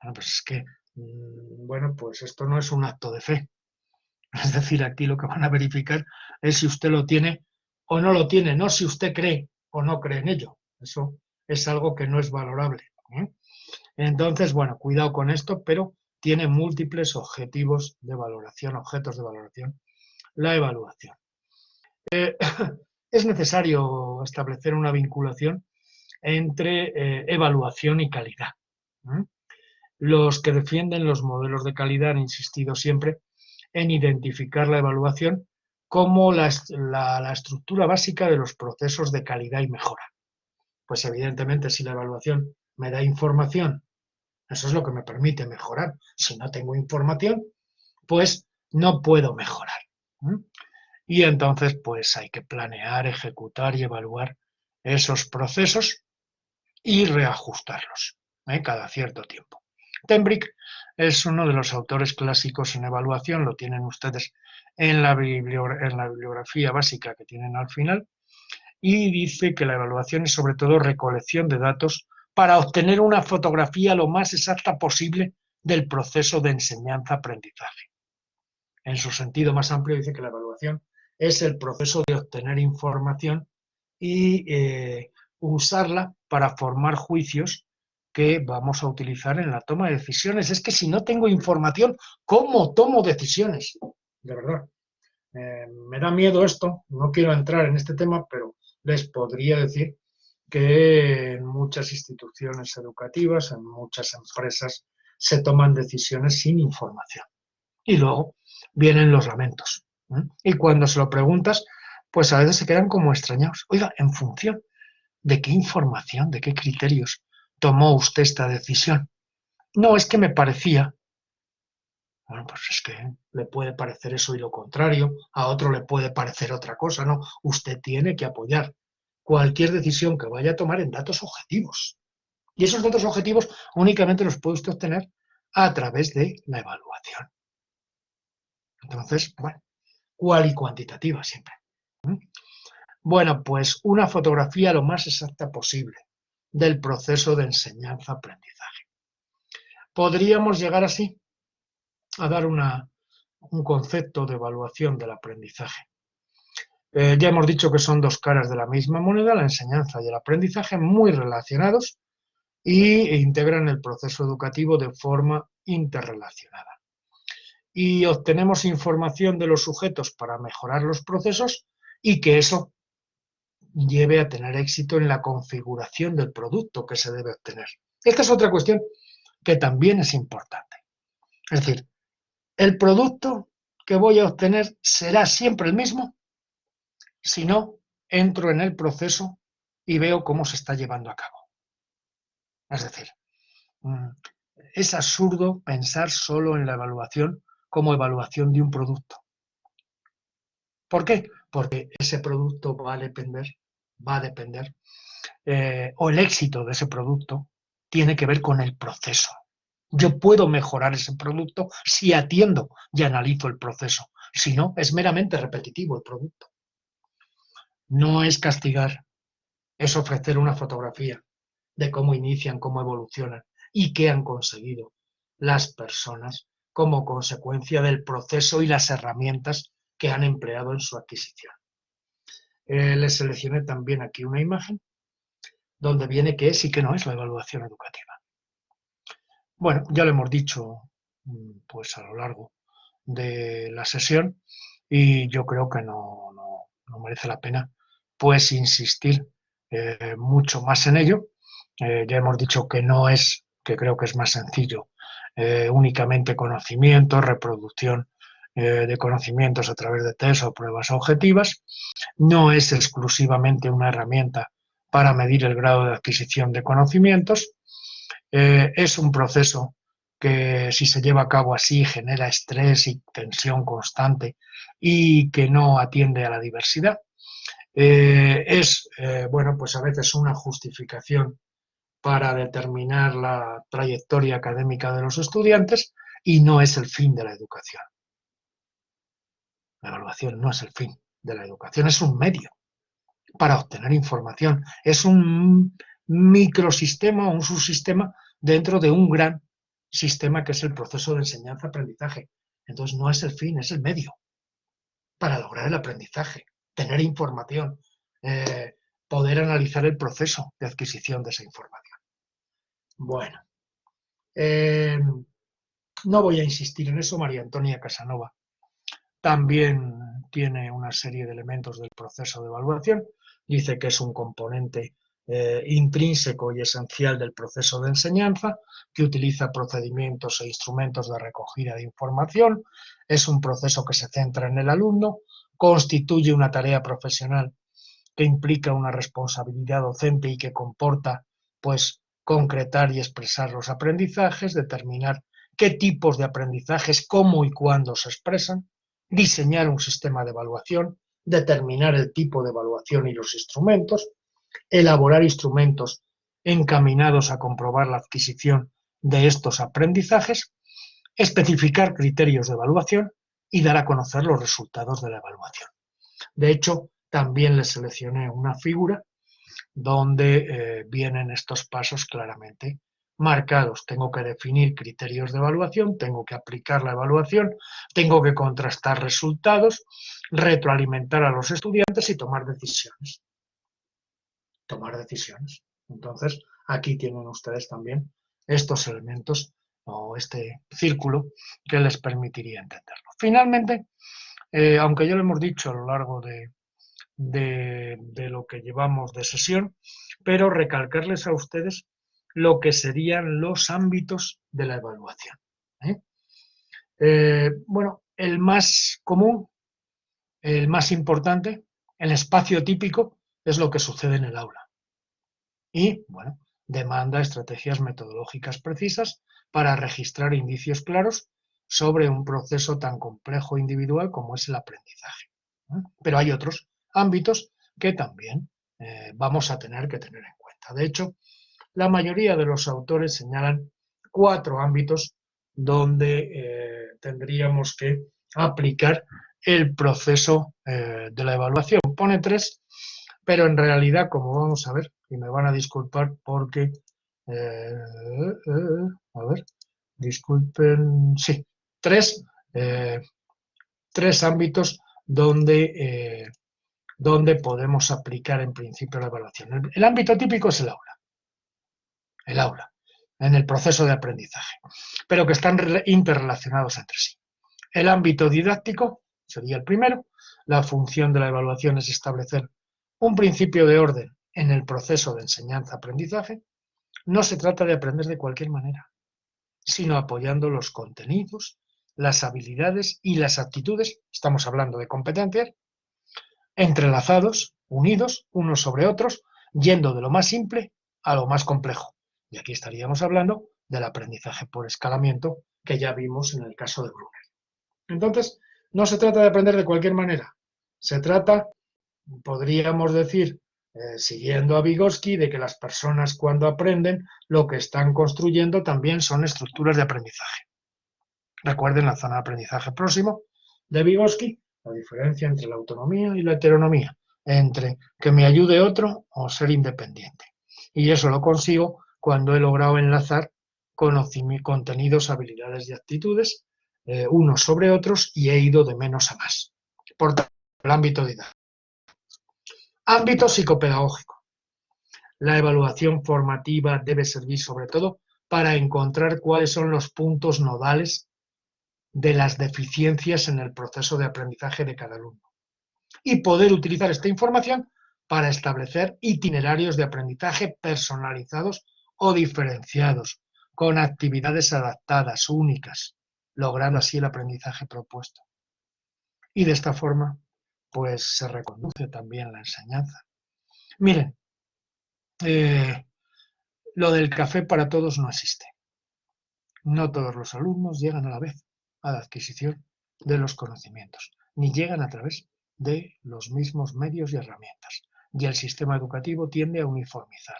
Bueno, pues es que, bueno, pues esto no es un acto de fe. Es decir, aquí lo que van a verificar es si usted lo tiene o no lo tiene, no si usted cree o no cree en ello. Eso es algo que no es valorable, ¿eh? Entonces, bueno, cuidado con esto, pero tiene múltiples objetivos de valoración, objetos de valoración, la evaluación. Es necesario establecer una vinculación entre evaluación y calidad, ¿eh? Los que defienden los modelos de calidad han insistido siempre en identificar la evaluación como la estructura básica de los procesos de calidad y mejora. Pues evidentemente, si la evaluación me da información, eso es lo que me permite mejorar. Si no tengo información, pues no puedo mejorar. Y entonces, pues hay que planear, ejecutar y evaluar esos procesos y reajustarlos, cada cierto tiempo. Tembrick es uno de los autores clásicos en evaluación, lo tienen ustedes en la bibliografía básica que tienen al final, y dice que la evaluación es sobre todo recolección de datos para obtener una fotografía lo más exacta posible del proceso de enseñanza-aprendizaje. En su sentido más amplio dice que la evaluación es el proceso de obtener información y usarla para formar juicios que vamos a utilizar en la toma de decisiones. Es que si no tengo información, ¿cómo tomo decisiones? De verdad. Me da miedo esto, no quiero entrar en este tema, pero les podría decir que en muchas instituciones educativas, en muchas empresas, se toman decisiones sin información. Y luego vienen los lamentos. Y cuando se lo preguntas, pues a veces se quedan como extrañados. Oiga, ¿en función de qué información, de qué criterios tomó usted esta decisión? No, es que me parecía. Bueno, pues es que le puede parecer eso y lo contrario, a otro le puede parecer otra cosa, ¿no? Usted tiene que apoyar cualquier decisión que vaya a tomar en datos objetivos. Y esos datos objetivos únicamente los puede usted obtener a través de la evaluación. Entonces, bueno, cual y cuantitativa siempre. Bueno, pues una fotografía lo más exacta posible del proceso de enseñanza-aprendizaje. Podríamos llegar así a dar un concepto de evaluación del aprendizaje. Ya hemos dicho que son dos caras de la misma moneda, la enseñanza y el aprendizaje, muy relacionados e integran el proceso educativo de forma interrelacionada. Y obtenemos información de los sujetos para mejorar los procesos y que eso lleve a tener éxito en la configuración del producto que se debe obtener. Esta es otra cuestión que también es importante. Es decir, el producto que voy a obtener será siempre el mismo si no entro en el proceso y veo cómo se está llevando a cabo. Es decir, es absurdo pensar solo en la evaluación como evaluación de un producto. ¿Por qué? Porque ese producto va a depender, o el éxito de ese producto tiene que ver con el proceso. Yo puedo mejorar ese producto si atiendo y analizo el proceso. Si no, es meramente repetitivo el producto. No es castigar, es ofrecer una fotografía de cómo inician, cómo evolucionan y qué han conseguido las personas como consecuencia del proceso y las herramientas que han empleado en su adquisición. Les seleccioné también aquí una imagen donde viene qué es y qué no es la evaluación educativa. Bueno, ya lo hemos dicho pues a lo largo de la sesión y yo creo que no merece la pena pues insistir mucho más en ello. Ya hemos dicho que no es, que creo que es más sencillo, únicamente conocimiento, reproducción de conocimientos a través de test o pruebas objetivas. No es exclusivamente una herramienta para medir el grado de adquisición de conocimientos. Es un proceso que si se lleva a cabo así genera estrés y tensión constante y que no atiende a la diversidad. Bueno, pues a veces una justificación para determinar la trayectoria académica de los estudiantes y no es el fin de la educación. La evaluación no es el fin de la educación, es un medio para obtener información, es un microsistema o un subsistema dentro de un gran sistema que es el proceso de enseñanza-aprendizaje. Entonces no es el fin, es el medio para lograr el aprendizaje, tener información, poder analizar el proceso de adquisición de esa información. Bueno, no voy a insistir en eso. María Antonia Casanova también tiene una serie de elementos del proceso de evaluación. Dice que es un componente intrínseco y esencial del proceso de enseñanza, que utiliza procedimientos e instrumentos de recogida de información, es un proceso que se centra en el alumno, constituye una tarea profesional que implica una responsabilidad docente y que comporta, pues, concretar y expresar los aprendizajes, determinar qué tipos de aprendizajes, cómo y cuándo se expresan, diseñar un sistema de evaluación, determinar el tipo de evaluación y los instrumentos, elaborar instrumentos encaminados a comprobar la adquisición de estos aprendizajes, especificar criterios de evaluación y dar a conocer los resultados de la evaluación. De hecho, también les seleccioné una figura donde vienen estos pasos claramente marcados. Tengo que definir criterios de evaluación, tengo que aplicar la evaluación, tengo que contrastar resultados, retroalimentar a los estudiantes y tomar decisiones. Entonces, aquí tienen ustedes también estos elementos o este círculo que les permitiría entenderlo. Finalmente, aunque ya lo hemos dicho a lo largo de lo que llevamos de sesión, pero recalcarles a ustedes lo que serían los ámbitos de la evaluación. Bueno, el más común, el más importante, el espacio típico, es lo que sucede en el aula. Y, bueno, demanda estrategias metodológicas precisas para registrar indicios claros sobre un proceso tan complejo e individual como es el aprendizaje. Pero hay otros ámbitos que también vamos a tener que tener en cuenta. De hecho, la mayoría de los autores señalan 4 ámbitos donde tendríamos que aplicar el proceso de la evaluación. Pone 3, pero en realidad, como vamos a ver, y me van a disculpar porque, a ver, disculpen, sí, 3 ámbitos donde podemos aplicar en principio la evaluación. El ámbito típico es el aula, en el proceso de aprendizaje, pero que están interrelacionados entre sí. El ámbito didáctico sería el primero. La función de la evaluación es establecer un principio de orden en el proceso de enseñanza-aprendizaje. No se trata de aprender de cualquier manera, sino apoyando los contenidos, las habilidades y las actitudes, estamos hablando de competencias, entrelazados, unidos unos sobre otros, yendo de lo más simple a lo más complejo. Y aquí estaríamos hablando del aprendizaje por escalamiento que ya vimos en el caso de Brunner. Entonces, no se trata de aprender de cualquier manera. Se trata, podríamos decir, siguiendo a Vygotsky, de que las personas cuando aprenden lo que están construyendo también son estructuras de aprendizaje. Recuerden la zona de aprendizaje próximo de Vygotsky, la diferencia entre la autonomía y la heteronomía, entre que me ayude otro o ser independiente. Y eso lo consigo cuando he logrado enlazar contenidos, habilidades y actitudes unos sobre otros y he ido de menos a más. Por tanto, el ámbito didáctico. Ámbito psicopedagógico. La evaluación formativa debe servir sobre todo para encontrar cuáles son los puntos nodales de las deficiencias en el proceso de aprendizaje de cada alumno y poder utilizar esta información para establecer itinerarios de aprendizaje personalizados o diferenciados, con actividades adaptadas, únicas, logrando así el aprendizaje propuesto. Y de esta forma, pues se reconduce también la enseñanza. Miren, lo del café para todos no existe. No todos los alumnos llegan a la vez a la adquisición de los conocimientos, ni llegan a través de los mismos medios y herramientas. Y el sistema educativo tiende a uniformizar,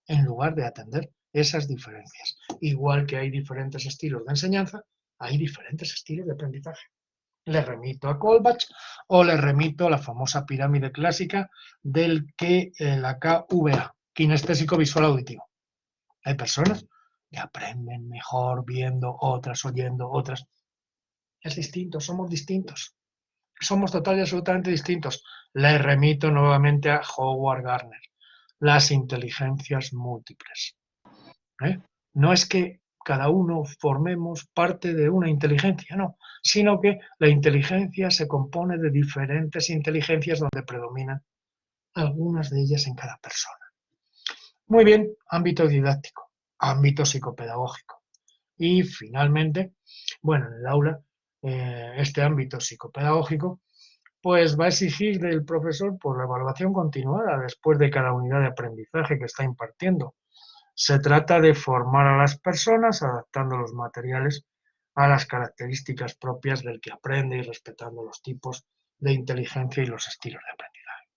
en lugar de atender esas diferencias. Igual que hay diferentes estilos de enseñanza, hay diferentes estilos de aprendizaje. Le remito a Kolbach o le remito a la famosa pirámide clásica del que la KVA, kinestésico visual auditivo. Hay personas que aprenden mejor viendo, otras oyendo, otras. Es distinto, somos distintos. Somos total y absolutamente distintos. Le remito nuevamente a Howard Gardner. Las inteligencias múltiples. No es que cada uno formemos parte de una inteligencia, no, sino que la inteligencia se compone de diferentes inteligencias donde predominan algunas de ellas en cada persona. Muy bien, ámbito didáctico, ámbito psicopedagógico. Y finalmente, bueno, en el aula, este ámbito psicopedagógico, pues va a exigir del profesor por la evaluación continuada después de cada unidad de aprendizaje que está impartiendo. Se trata de formar a las personas adaptando los materiales a las características propias del que aprende y respetando los tipos de inteligencia y los estilos de aprendizaje.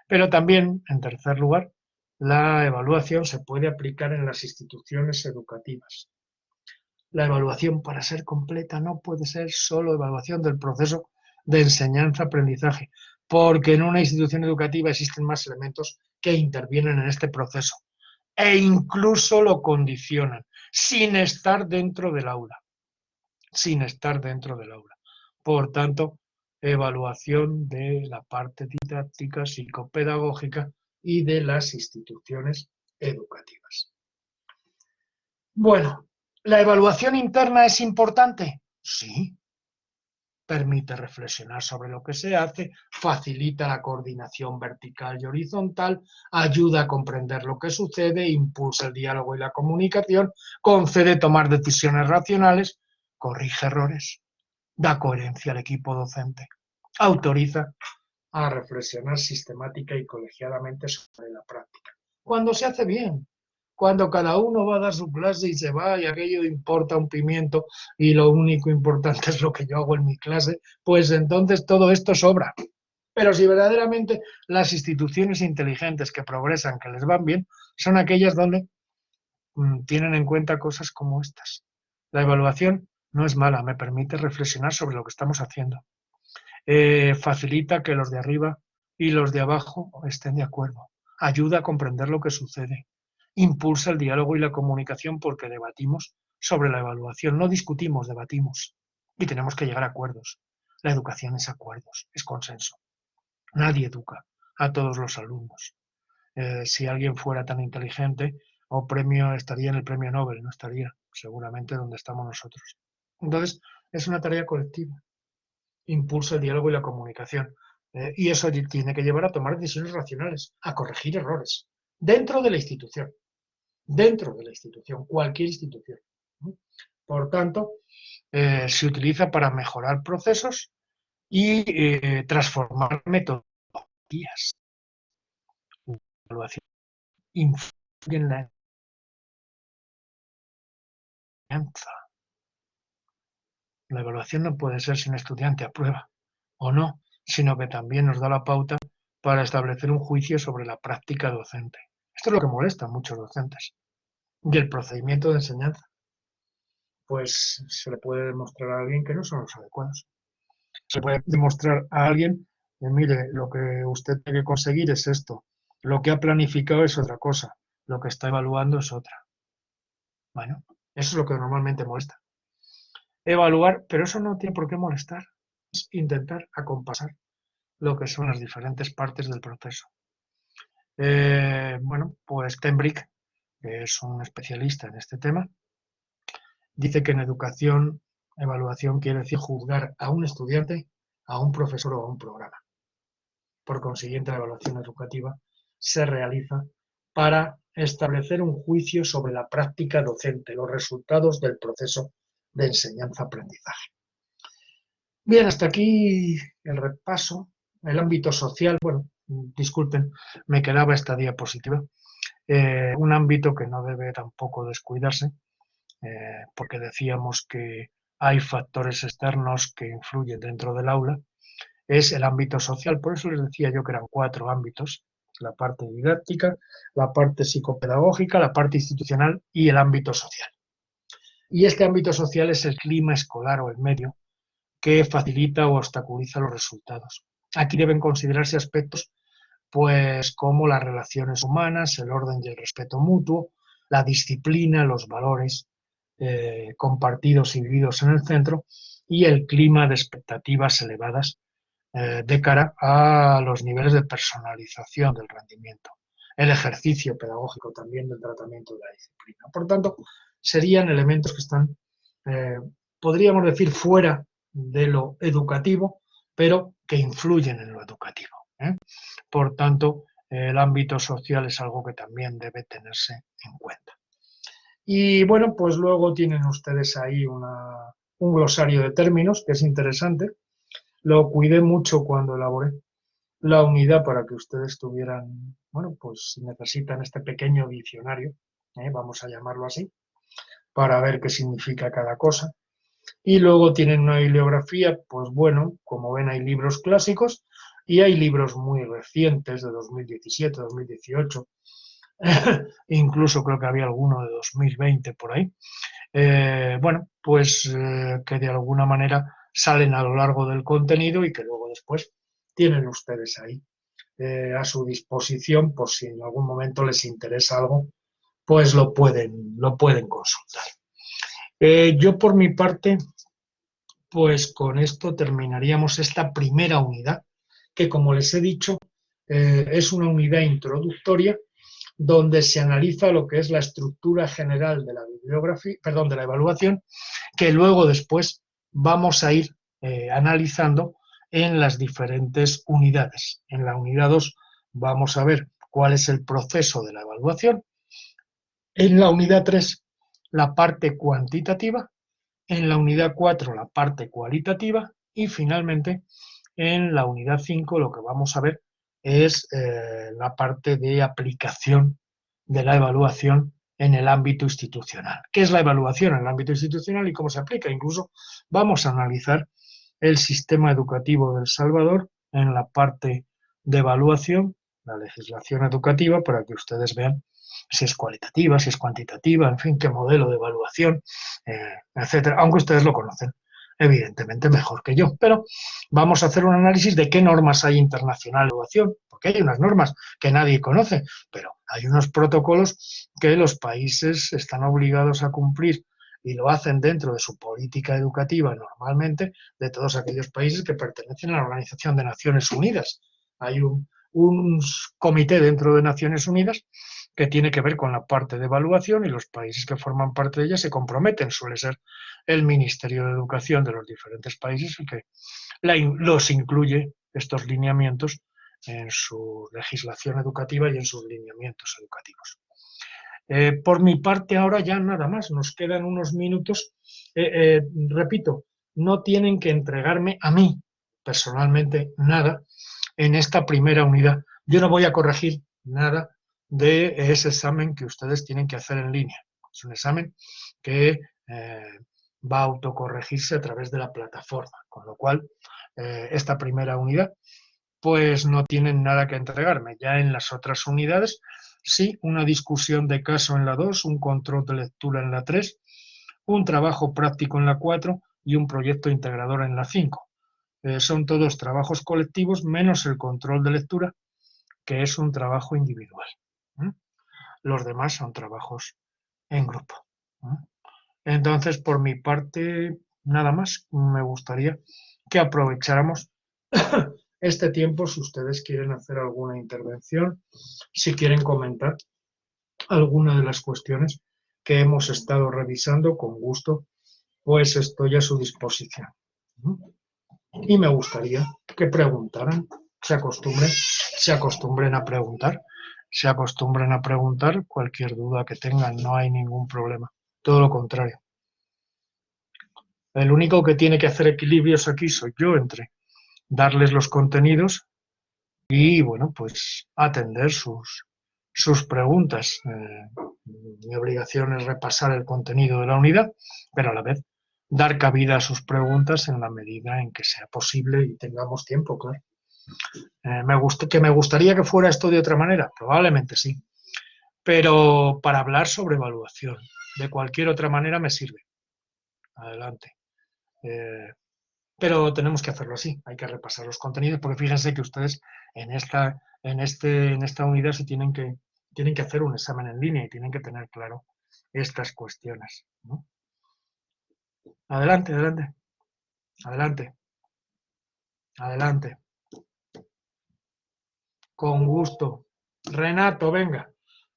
Pero también, en tercer lugar, la evaluación se puede aplicar en las instituciones educativas. La evaluación, para ser completa, no puede ser solo evaluación del proceso de enseñanza-aprendizaje, porque en una institución educativa existen más elementos que intervienen en este proceso e incluso lo condicionan, sin estar dentro del aula. Sin estar dentro del aula. Por tanto, evaluación de la parte didáctica, psicopedagógica y de las instituciones educativas. Bueno, ¿la evaluación interna es importante? Sí. Permite reflexionar sobre lo que se hace, facilita la coordinación vertical y horizontal, ayuda a comprender lo que sucede, impulsa el diálogo y la comunicación, concede tomar decisiones racionales, corrige errores, da coherencia al equipo docente, autoriza a reflexionar sistemática y colegiadamente sobre la práctica. Cuando se hace bien, cuando cada uno va a dar su clase y se va y aquello importa un pimiento y lo único importante es lo que yo hago en mi clase, pues entonces todo esto sobra. Pero si verdaderamente las instituciones inteligentes que progresan, que les van bien, son aquellas donde tienen en cuenta cosas como estas. La evaluación no es mala, me permite reflexionar sobre lo que estamos haciendo. Facilita que los de arriba y los de abajo estén de acuerdo. Ayuda a comprender lo que sucede. Impulsa el diálogo y la comunicación porque debatimos sobre la evaluación. No discutimos, debatimos. Y tenemos que llegar a acuerdos. La educación es acuerdos, es consenso. Nadie educa a todos los alumnos. Si alguien fuera tan inteligente, estaría en el premio Nobel, no estaría seguramente donde estamos nosotros. Entonces, es una tarea colectiva. Impulsa el diálogo y la comunicación. Y eso tiene que llevar a tomar decisiones racionales, a corregir errores, dentro de la institución, cualquier institución. Por tanto, se utiliza para mejorar procesos y transformar metodologías. La evaluación influye en la enseñanza. La evaluación no puede ser si un estudiante aprueba o no, sino que también nos da la pauta para establecer un juicio sobre la práctica docente. Esto es lo que molesta a muchos docentes. Y el procedimiento de enseñanza, pues se le puede demostrar a alguien que no son los adecuados. Se puede demostrar a alguien que, mire, lo que usted tiene que conseguir es esto, lo que ha planificado es otra cosa, lo que está evaluando es otra. Bueno, eso es lo que normalmente molesta. Evaluar, pero eso no tiene por qué molestar, es intentar acompasar lo que son las diferentes partes del proceso. Bueno, pues Tembrick, que es un especialista en este tema, dice que en educación, evaluación quiere decir juzgar a un estudiante, a un profesor o a un programa. Por consiguiente, la evaluación educativa se realiza para establecer un juicio sobre la práctica docente, los resultados del proceso de enseñanza-aprendizaje. Bien, hasta aquí el repaso. El ámbito social, bueno, disculpen, me quedaba esta diapositiva. Un ámbito que no debe tampoco descuidarse, porque decíamos que hay factores externos que influyen dentro del aula, es el ámbito social. Por eso les decía yo que eran 4 ámbitos: la parte didáctica, la parte psicopedagógica, la parte institucional y el ámbito social. Y este ámbito social es el clima escolar o el medio que facilita o obstaculiza los resultados. Aquí deben considerarse aspectos pues como las relaciones humanas, el orden y el respeto mutuo, la disciplina, los valores compartidos y vividos en el centro y el clima de expectativas elevadas de cara a los niveles de personalización del rendimiento, el ejercicio pedagógico también del tratamiento de la disciplina. Por tanto, serían elementos que están, podríamos decir, fuera de lo educativo, pero que influyen en lo educativo. Por tanto, el ámbito social es algo que también debe tenerse en cuenta. Y bueno, pues luego tienen ustedes ahí un glosario de términos que es interesante. Lo cuidé mucho cuando elaboré la unidad para que ustedes tuvieran, bueno, pues si necesitan este pequeño diccionario, vamos a llamarlo así, para ver qué significa cada cosa. Y luego tienen una bibliografía, pues bueno, como ven hay libros clásicos y hay libros muy recientes de 2017, 2018, incluso creo que había alguno de 2020 por ahí. Bueno, pues que de alguna manera salen a lo largo del contenido y que luego después tienen ustedes ahí a su disposición por si en algún momento les interesa algo, pues lo pueden consultar. Yo por mi parte, pues con esto terminaríamos esta primera unidad, que como les he dicho, es una unidad introductoria donde se analiza lo que es la estructura general de la bibliografía, perdón, de la evaluación, que luego después vamos a ir analizando en las diferentes unidades. En la unidad 2 vamos a ver cuál es el proceso de la evaluación. En la unidad 3, la parte cuantitativa. En la unidad 4, la parte cualitativa. Y finalmente, en la unidad 5, lo que vamos a ver es la parte de aplicación de la evaluación en el ámbito institucional. ¿Qué es la evaluación en el ámbito institucional y cómo se aplica? Incluso vamos a analizar el sistema educativo de El Salvador en la parte de evaluación, la legislación educativa, para que ustedes vean si es cualitativa, si es cuantitativa, en fin, qué modelo de evaluación, etcétera, aunque ustedes lo conocen evidentemente mejor que yo, pero vamos a hacer un análisis de qué normas hay internacional de evaluación, porque hay unas normas que nadie conoce, pero hay unos protocolos que los países están obligados a cumplir y lo hacen dentro de su política educativa normalmente, de todos aquellos países que pertenecen a la Organización de Naciones Unidas. Hay un comité dentro de Naciones Unidas que tiene que ver con la parte de evaluación y los países que forman parte de ella se comprometen, suele ser el Ministerio de Educación de los diferentes países el que los incluye estos lineamientos en su legislación educativa y en sus lineamientos educativos. Por mi parte ahora ya nada más, nos quedan unos minutos. Repito, no tienen que entregarme a mí personalmente nada en esta primera unidad. Yo no voy a corregir nada de ese examen que ustedes tienen que hacer en línea. Es un examen que va a autocorregirse a través de la plataforma, con lo cual esta primera unidad pues no tienen nada que entregarme. Ya en las otras unidades, sí, una discusión de caso en la 2, un control de lectura en la 3, un trabajo práctico en la 4 y un proyecto integrador en la 5. Son todos trabajos colectivos menos el control de lectura, que es un trabajo individual. Los demás son trabajos en grupo. Entonces, por mi parte, nada más. Me gustaría que aprovecháramos este tiempo si ustedes quieren hacer alguna intervención, si quieren comentar alguna de las cuestiones que hemos estado revisando, con gusto, pues estoy a su disposición. Y me gustaría que preguntaran, se acostumbren a preguntar, se acostumbren a preguntar cualquier duda que tengan, no hay ningún problema, todo lo contrario. El único que tiene que hacer equilibrios aquí soy yo, entre darles los contenidos y, bueno, pues atender sus preguntas. Mi obligación es repasar el contenido de la unidad, pero a la vez dar cabida a sus preguntas en la medida en que sea posible y tengamos tiempo, claro. ¿Me gustaría que fuera esto de otra manera? Probablemente sí, pero para hablar sobre evaluación, de cualquier otra manera me sirve. Adelante. Pero tenemos que hacerlo así, hay que repasar los contenidos, porque fíjense que ustedes en esta unidad se tienen que hacer un examen en línea y tienen que tener claro estas cuestiones, ¿no? Adelante, adelante, adelante, adelante. Con gusto. Renato, venga,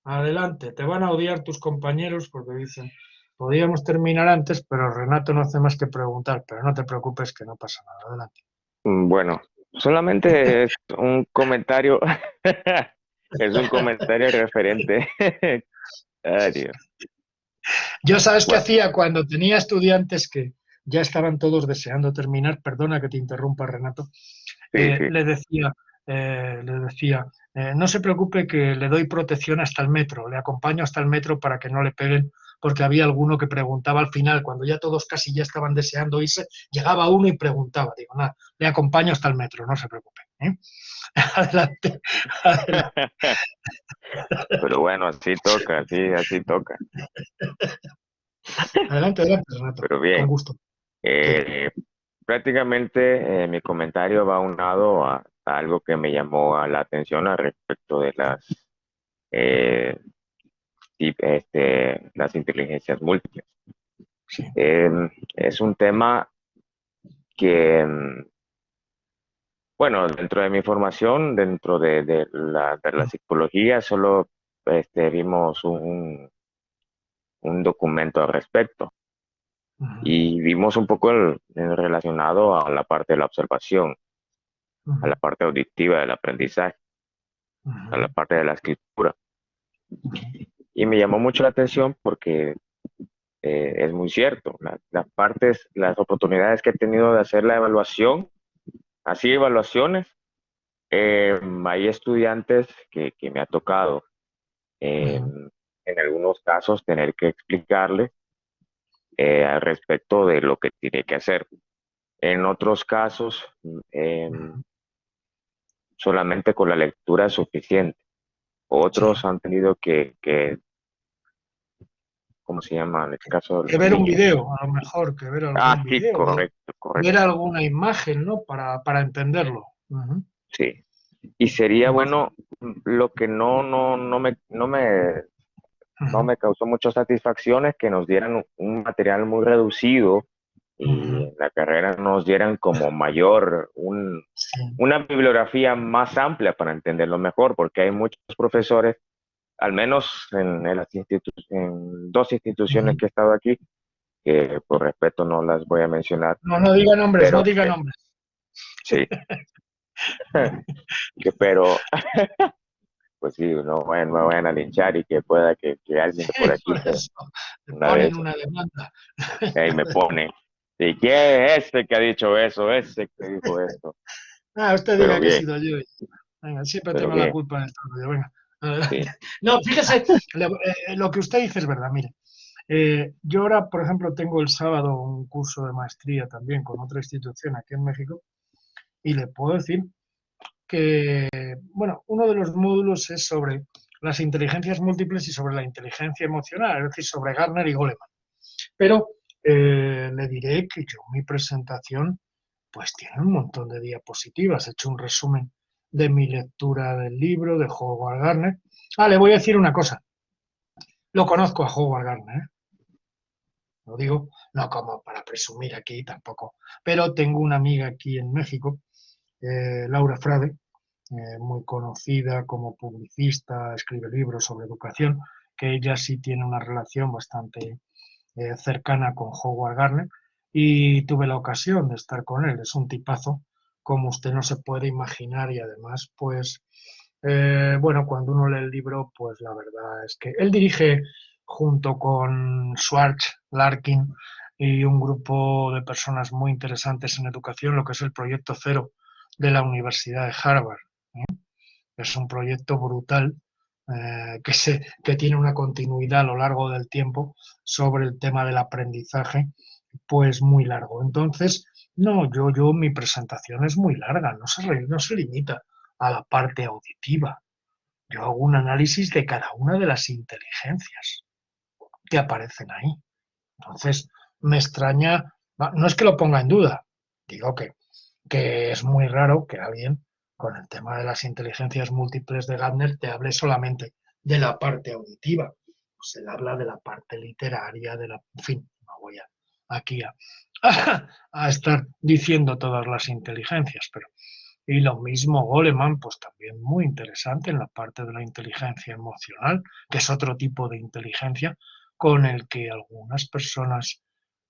adelante. Te van a odiar tus compañeros porque dicen, podíamos terminar antes, pero Renato no hace más que preguntar, pero no te preocupes que no pasa nada. Adelante. Bueno, solamente es un comentario, es un comentario referente. Ay, Dios. Yo sabes qué Bueno, hacía cuando tenía estudiantes que ya estaban todos deseando terminar, perdona que te interrumpa, Renato, sí, sí. le decía, no se preocupe que le doy protección hasta el metro, le acompaño hasta el metro para que no le peguen, porque había alguno que preguntaba al final, cuando ya todos casi ya estaban deseando irse, llegaba uno y preguntaba, digo, nada, le acompaño hasta el metro, no se preocupe. Adelante, adelante. Pero bueno, así toca, así toca. Adelante, adelante, Renato, Pero con bien, gusto. Sí. eh, prácticamente mi comentario va unado a algo que me llamó a la atención al respecto de eh, las inteligencias múltiples. Sí. Es un tema que, bueno, dentro de mi formación, dentro de la psicología, solo vimos un documento al respecto y vimos un poco relacionado a la parte de la observación, a la parte auditiva del aprendizaje, a la parte de la escritura. Y me llamó mucho la atención porque es muy cierto, las oportunidades que he tenido de hacer la evaluación, así evaluaciones, hay estudiantes que me ha tocado en algunos casos tener que explicarle al respecto de lo que tiene que hacer. En otros casos, solamente con la lectura es suficiente. Sí. Otros han tenido que ¿cómo se llama? En el caso de Que los ver un niños. video, a lo mejor, que ver Ah, algún sí, video, correcto, ver correcto. alguna imagen, ¿no? Para entenderlo. Sí. Y sería bueno, lo que no me causó muchas satisfacciones que nos dieran un material muy reducido y en la carrera nos dieran como Sí. una bibliografía más amplia para entenderlo mejor, porque hay muchos profesores, al menos en dos instituciones que he estado aquí, que por respeto no las voy a mencionar, No, no diga nombres, no pero diga nombres. sí, pero pues sí, no me vayan a linchar y que pueda que alguien de por Sí, aquí por eso. Le una de ponen esas, una demanda. ahí me pone, ¿y quién es ese que ha dicho eso? Ese que dijo esto. Usted Pero diga que he bien, sido yo. Venga, siempre pero tengo la bien, culpa de todo. Venga, adelante. sí. No, fíjese, lo que usted dice es verdad. Mire, yo ahora, por ejemplo, tengo el sábado un curso de maestría también con otra institución aquí en México y le puedo decir que, bueno, uno de los módulos es sobre las inteligencias múltiples y sobre la inteligencia emocional, es decir, sobre Gardner y Goleman. Pero le diré que yo mi presentación pues tiene un montón de diapositivas. He hecho un resumen de mi lectura del libro de Howard Gardner. Le voy a decir una cosa. Lo conozco a Howard Gardner, ¿eh? Lo digo no como para presumir aquí tampoco, pero tengo una amiga aquí en México, Laura Frade, muy conocida como publicista, escribe libros sobre educación, que ella sí tiene una relación bastante cercana con Howard Gardner y tuve la ocasión de estar con él. Es un tipazo como usted no se puede imaginar y además, pues, bueno, cuando uno lee el libro, pues la verdad es que él dirige junto con Schwartz, Larkin y un grupo de personas muy interesantes en educación, lo que es el Proyecto Cero de la Universidad de Harvard. Es un proyecto brutal que tiene una continuidad a lo largo del tiempo sobre el tema del aprendizaje, pues muy largo. Entonces, no, mi presentación es muy larga, no se limita a la parte auditiva. Yo hago un análisis de cada una de las inteligencias que aparecen ahí. Entonces, me extraña, no es que lo ponga en duda, digo que es muy raro que alguien con el tema de las inteligencias múltiples de Gardner te hable solamente de la parte auditiva. Pues él habla de la parte literaria, en fin, no voy aquí a estar diciendo todas las inteligencias, pero y lo mismo Goleman, pues también muy interesante en la parte de la inteligencia emocional, que es otro tipo de inteligencia con el que algunas personas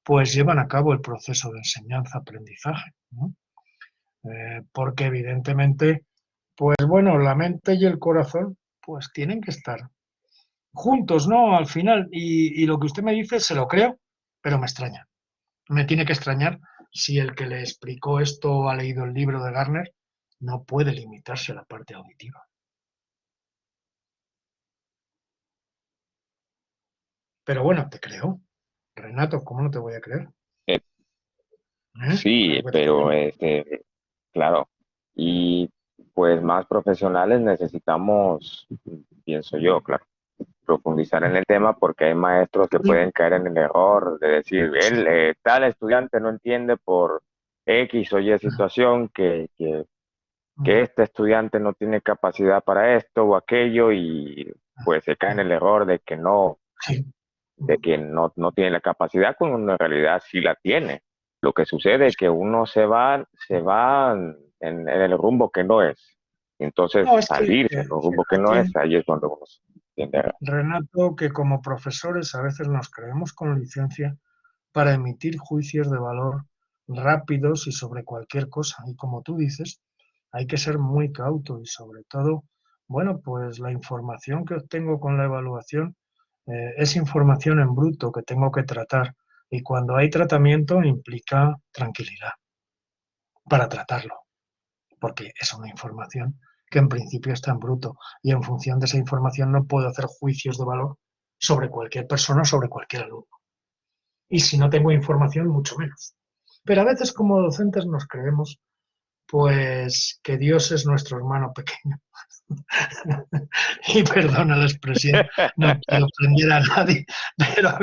pues llevan a cabo el proceso de enseñanza-aprendizaje, ¿no? Porque evidentemente, pues bueno, la mente y el corazón pues tienen que estar juntos, ¿no? Al final, y lo que usted me dice se lo creo, pero me extraña. Me tiene que extrañar si el que le explicó esto ha leído el libro de Gardner, no puede limitarse a la parte auditiva. Pero bueno, te creo. Renato, ¿cómo no te voy a creer? Eh, sí, Claro que te pero creo. claro, y pues más profesionales necesitamos, pienso yo, claro, profundizar en el tema porque hay maestros que Sí, pueden caer en el error de decir, sí. tal estudiante no entiende por X o Y situación que este estudiante no tiene capacidad para esto o aquello y pues se cae en el error Sí. de que no tiene la capacidad cuando en realidad sí la tiene. Lo que sucede es que uno se va en el rumbo que no es. Entonces, No, es que salirse en un rumbo que no fíjate, es, ahí es donde uno se tiende a... Renato, que como profesores a veces nos creemos con licencia para emitir juicios de valor rápidos y sobre cualquier cosa. Y como tú dices, hay que ser muy cauto y sobre todo, bueno, pues la información que obtengo con la evaluación es información en bruto que tengo que tratar. Y cuando hay tratamiento implica tranquilidad para tratarlo, porque es una información que en principio está en bruto y en función de esa información no puedo hacer juicios de valor sobre cualquier persona, sobre cualquier alumno. Y si no tengo información, mucho menos. Pero a veces como docentes nos creemos pues que Dios es nuestro hermano pequeño. Y perdona la expresión, no quiero ofender a nadie, pero a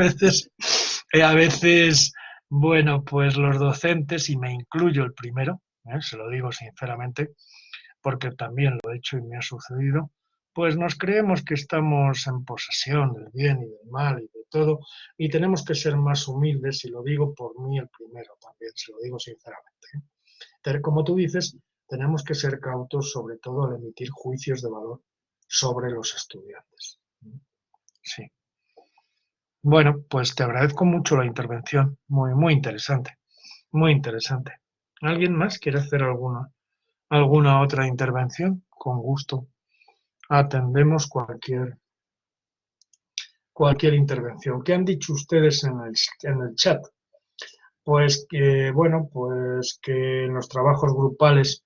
veces, bueno, pues los docentes, y me incluyo el primero, se lo digo sinceramente, porque también lo he hecho y me ha sucedido, pues nos creemos que estamos en posesión del bien y del mal y de todo, y tenemos que ser más humildes, y lo digo por mí el primero también, se lo digo sinceramente. Pero como tú dices, tenemos que ser cautos, sobre todo al emitir juicios de valor sobre los estudiantes. Sí. Bueno, pues te agradezco mucho la intervención, muy, muy interesante, muy interesante. ¿Alguien más quiere hacer alguna otra intervención? Con gusto. Atendemos cualquier intervención. ¿Qué han dicho ustedes en el chat? Pues que, bueno, pues que en los trabajos grupales,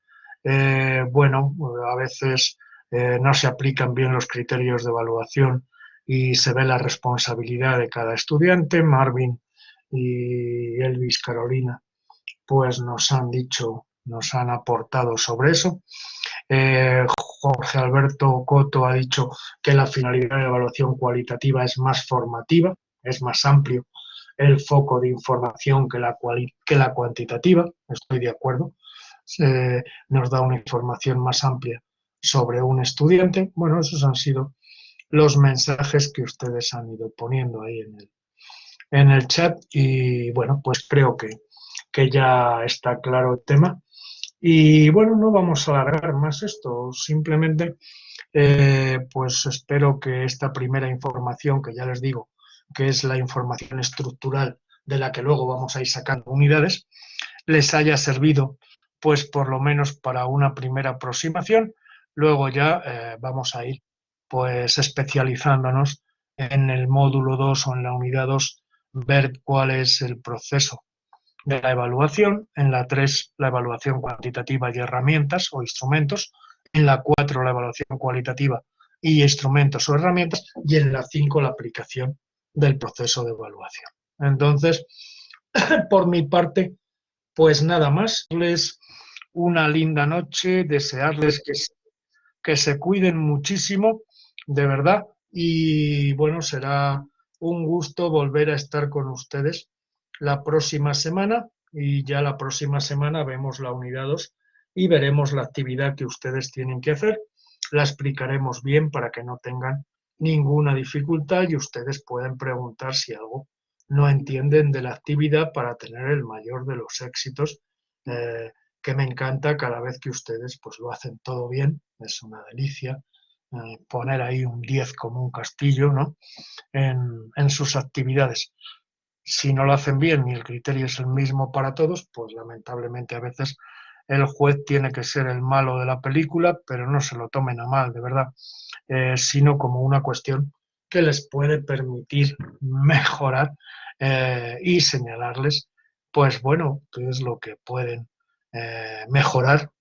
bueno, a veces no se aplican bien los criterios de evaluación y se ve la responsabilidad de cada estudiante. Marvin y Elvis Carolina, pues nos han dicho nos han aportado sobre eso. Jorge Alberto Coto ha dicho que la finalidad de la evaluación cualitativa es más formativa, es más amplio el foco de información que la cuantitativa. Estoy de acuerdo. Nos da una información más amplia sobre un estudiante. Bueno, esos han sido los mensajes que ustedes han ido poniendo ahí en el chat y bueno, pues creo que ya está claro el tema. Y bueno, no vamos a alargar más esto, simplemente pues espero que esta primera información, que ya les digo que es la información estructural de la que luego vamos a ir sacando unidades, les haya servido pues por lo menos para una primera aproximación. Luego ya vamos a ir pues especializándonos en el módulo 2 o en la unidad 2, ver cuál es el proceso de la evaluación, en la 3 la evaluación cuantitativa y herramientas o instrumentos, en la 4 la evaluación cualitativa y instrumentos o herramientas, y en la 5 la aplicación del proceso de evaluación. Entonces, por mi parte, pues nada más, les una linda noche, desearles que se cuiden muchísimo, de verdad, y bueno, será un gusto volver a estar con ustedes la próxima semana y ya la próxima semana vemos la unidad 2 y veremos la actividad que ustedes tienen que hacer. La explicaremos bien para que no tengan ninguna dificultad y ustedes pueden preguntar si algo no entienden de la actividad para tener el mayor de los éxitos, que me encanta cada vez que ustedes pues lo hacen todo bien, es una delicia poner ahí un 10 como un castillo, ¿no? en sus actividades. Si no lo hacen bien y el criterio es el mismo para todos, pues lamentablemente a veces el juez tiene que ser el malo de la película, pero no se lo tomen a mal, de verdad, sino como una cuestión que les puede permitir mejorar y señalarles, pues bueno, qué es lo que pueden mejorar,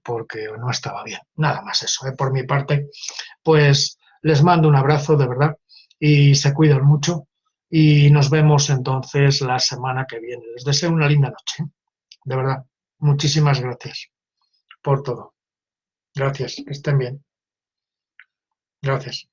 porque no estaba bien. Nada más eso. Por mi parte, pues les mando un abrazo, de verdad, y se cuidan mucho. Y nos vemos entonces la semana que viene. Les deseo una linda noche. De verdad, muchísimas gracias por todo. Gracias, que estén bien. Gracias.